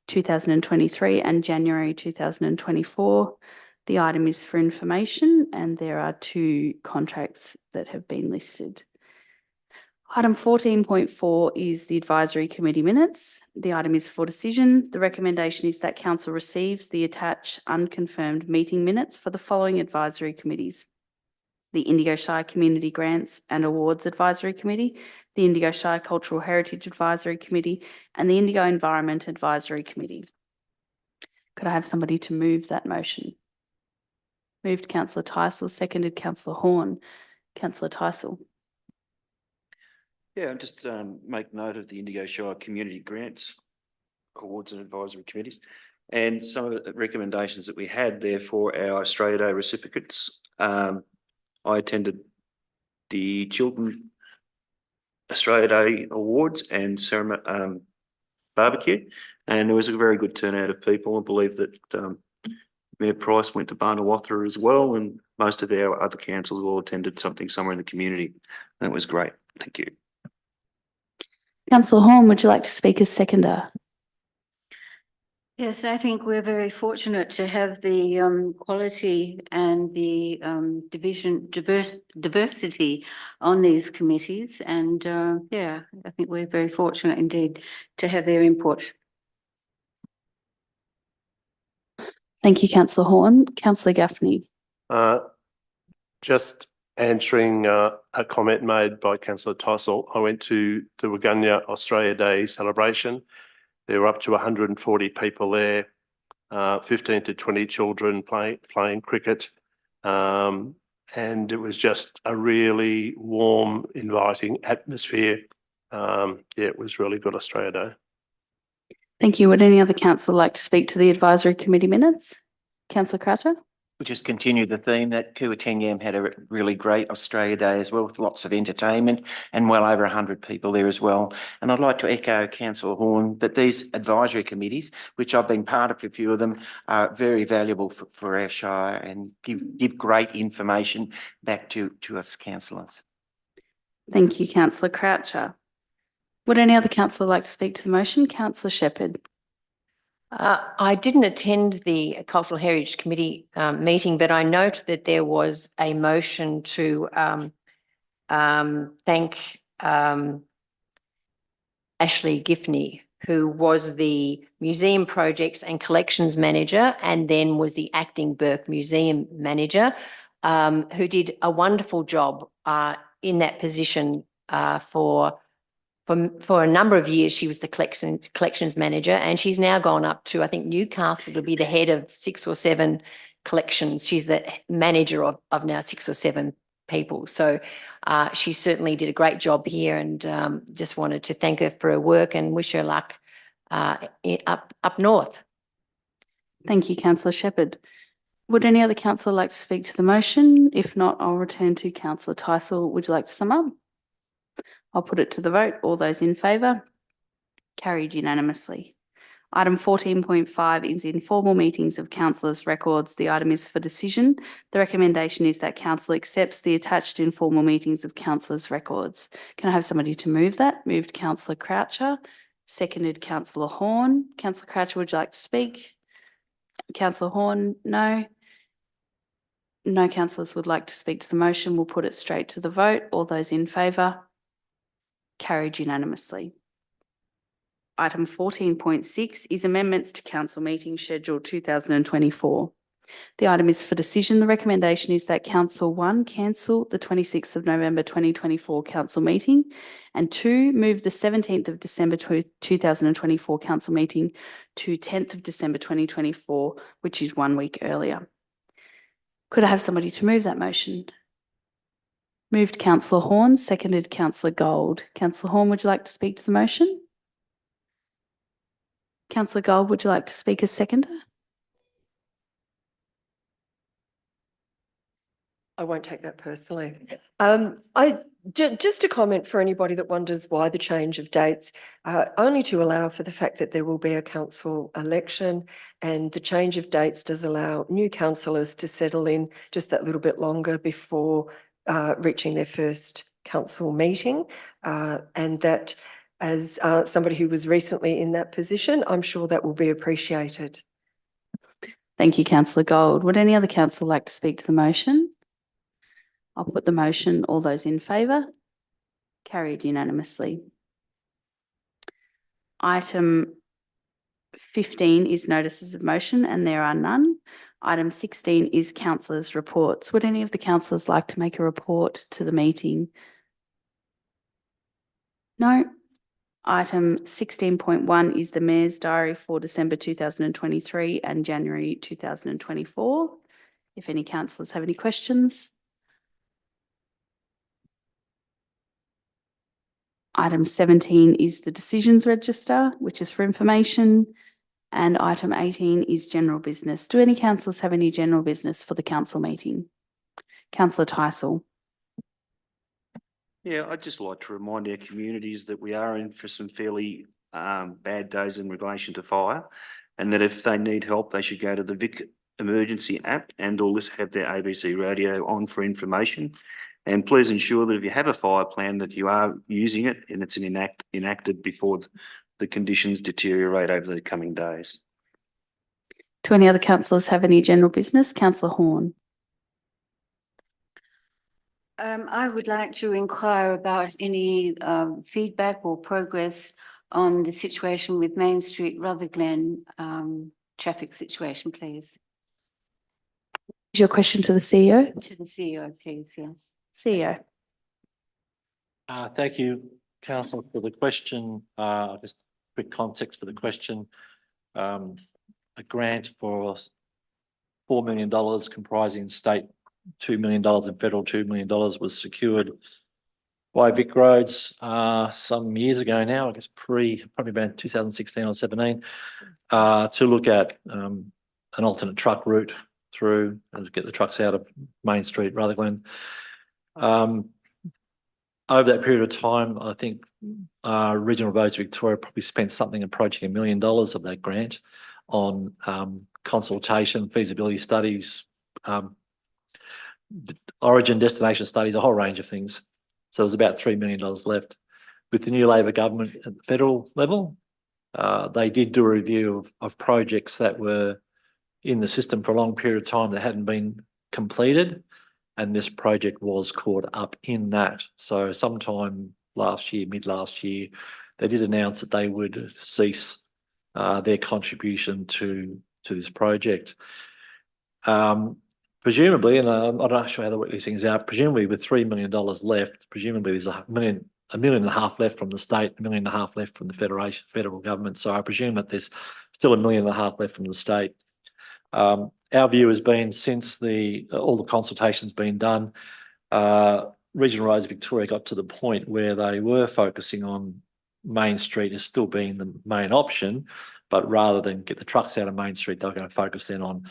2023 and January 2024. The item is for information, and there are 2 contracts that have been listed. Item 14.4 is the advisory committee minutes. The item is for decision. The recommendation is that council receives the attached unconfirmed meeting minutes for the following advisory committees: the Indigo Shire Community Grants and Awards Advisory Committee, the Indigo Shire Cultural Heritage Advisory Committee, and the Indigo Environment Advisory Committee. Could I have somebody to move that motion? Moved Councillor Tyson, seconded Councillor Horn. Councillor Tyson. Yeah, just make note of the Indigo Shire Community Grants, Awards and Advisory Committees, and some of the recommendations that we had there for our Australia Day recipients. I attended the Children Australia Day Awards and ceremony barbecue, and there was a very good turnout of people. I believe that Mayor Price went to Barnawathra as well, and most of our other councils all attended something somewhere in the community. And it was great. Thank you. Councillor Horn, would you like to speak as seconder? Yes, I think we're very fortunate to have the quality and the diversity on these committees. And yeah, I think we're very fortunate indeed to have their input. Thank you, Councillor Horn. Councillor Gaffney. Just answering a comment made by Councillor Tysell. I went to the Waganya Australia Day celebration. There were up to 140 people there, 15 to 20 children playing cricket. And it was just a really warm, inviting atmosphere. Yeah, it was really good Australia Day. Thank you. Would any other councillor like to speak to the advisory committee minutes? Councillor Croucher? We'll just continue the theme that Kuwatangam had a really great Australia Day as well, with lots of entertainment and well over 100 people there as well. And I'd like to echo Councillor Horn that these advisory committees, which I've been part of a few of them, are very valuable for our Shire and give great information back to us councillors. Thank you, Councillor Croucher. Would any other councillor like to speak to the motion? Councillor Shepherd. I didn't attend the Cultural Heritage Committee meeting, but I note that there was a motion to thank Ashley Giffney, who was the Museum Projects and Collections Manager and then was the acting Burke Museum Manager, who did a wonderful job in that position for a number of years. She was the collections manager, and she's now gone up to, I think, Newcastle to be the head of 6 or 7 collections. She's the manager of now 6 or 7 people. So she certainly did a great job here, and just wanted to thank her for her work and wish her luck up north. Thank you, Councillor Shepherd. Would any other councillor like to speak to the motion? If not, I'll return to Councillor Tysell. Would you like to sum up? I'll put it to the vote. All those in favour? Carried unanimously. Item 14.5 is informal meetings of councillors' records. The item is for decision. The recommendation is that council accepts the attached informal meetings of councillors' records. Can I have somebody to move that? Moved Councillor Croucher, seconded Councillor Horn. Councillor Croucher, would you like to speak? Councillor Horn, no. No councillors would like to speak to the motion. We'll put it straight to the vote. All those in favour? Carried unanimously. Item 14.6 is amendments to council meeting schedule 2024. The item is for decision. The recommendation is that Council 1 cancel the 26th of November 2024 council meeting, and 2 move the 17th of December 2024 council meeting to 10th of December 2024, which is 1 week earlier. Could I have somebody to move that motion? Moved Councillor Horn, seconded Councillor Gold. Councillor Horn, would you like to speak to the motion? Councillor Gold, would you like to speak as seconder? I won't take that personally. Just a comment for anybody that wonders why the change of dates, only to allow for the fact that there will be a council election, and the change of dates does allow new councillors to settle in just that little bit longer before reaching their first council meeting, and that as somebody who was recently in that position, I'm sure that will be appreciated. Thank you, Councillor Gold. Would any other councillor like to speak to the motion? I'll put the motion. All those in favour? Carried unanimously. Item 15 is notices of motion, and there are none. Item 16 is councillors' reports. Would any of the councillors like to make a report to the meeting? No. Item 16.1 is the Mayor's Diary for December 2023 and January 2024. If any councillors have any questions. Item 17 is the Decisions Register, which is for information. And item 18 is general business. Do any councillors have any general business for the council meeting? Councillor Tysell. Yeah, I'd just like to remind our communities that we are in for some fairly bad days in relation to fire, and that if they need help, they should go to the Vic Emergency app and or have their ABC radio on for information. And please ensure that if you have a fire plan that you are using it and it's enacted before the conditions deteriorate over the coming days. Do any other councillors have any general business? Councillor Horn. I would like to inquire about any feedback or progress on the situation with Main Street, Rutherglen traffic situation, please. Is your question to the CEO? To the CEO, please, yes. CEO. Thank you, Councillor, for the question. Just quick context for the question. A grant for $4 million comprising state $2 million and federal $2 million was secured by Vic Roads some years ago now, I guess probably about 2016 or 17, to look at an alternate truck route through and get the trucks out of Main Street, Rutherglen. Over that period of time, I think Regional Roads Victoria probably spent something approaching $1 million of that grant on consultation, feasibility studies, origin destination studies, a whole range of things. So there's about $3 million left. With the new Labor government at the federal level, they did do a review of projects that were in the system for a long period of time that hadn't been completed. And this project was caught up in that. So sometime last year, mid last year, they did announce that they would cease their contribution to this project. Presumably, and I'm not sure how to work these things out, presumably with $3 million left, presumably there's $1.5 million left from the state, $1.5 million left from the federal government. So I presume that there's still $1.5 million left from the state. Our view has been since all the consultations been done, Regional Roads Victoria got to the point where they were focusing on Main Street as still being the main option, but rather than get the trucks out of Main Street, they're going to focus then on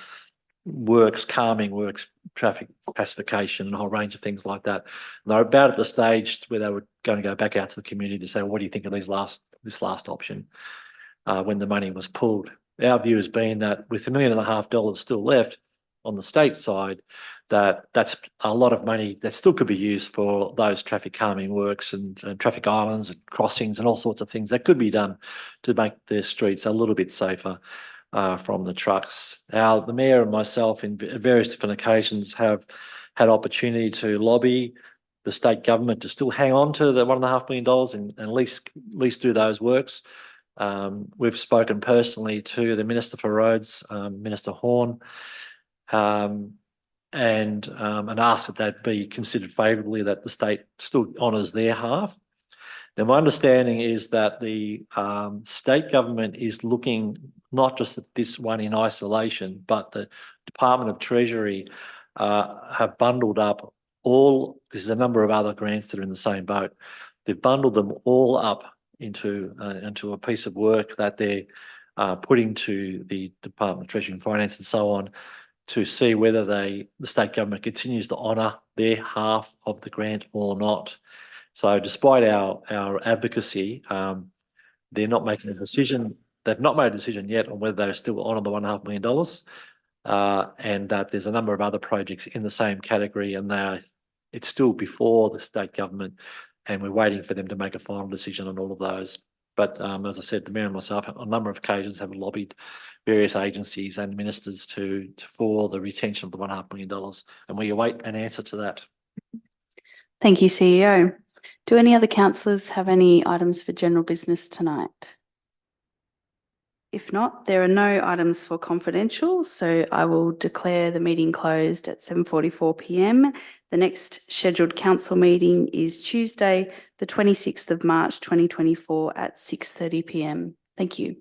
works, calming works, traffic pacification, and a whole range of things like that. And they're about at the stage where they were going to go back out to the community to say, well, what do you think of this last option when the money was pulled? Our view has been that with $1.5 million still left on the state side, that's a lot of money that still could be used for those traffic calming works and traffic islands and crossings and all sorts of things that could be done to make the streets a little bit safer from the trucks. The Mayor and myself in various different occasions have had opportunity to lobby the state government to still hang on to the $1.5 million and at least do those works. We've spoken personally to the Minister for Roads, Minister Horn, and asked that be considered favourably, that the state still honours their half. Now, my understanding is that the state government is looking not just at this one in isolation, but the Department of Treasury have bundled up there's a number of other grants that are in the same boat. They've bundled them all up into a piece of work that they're putting to the Department of Treasury and Finance and so on to see whether the state government continues to honour their half of the grant or not. So despite our advocacy, they're not making a decision. They've not made a decision yet on whether they still honour the $1.5 million, and that there's a number of other projects in the same category, and it's still before the state government, and we're waiting for them to make a final decision on all of those. But as I said, the Mayor and myself on a number of occasions have lobbied various agencies and ministers for the retention of the $1.5 million, and we await an answer to that. Thank you, CEO. Do any other councillors have any items for general business tonight? If not, there are no items for confidential, so I will declare the meeting closed at 7:44 p.m. The next scheduled council meeting is Tuesday, the 26th of March, 2024 at 6:30 p.m. Thank you.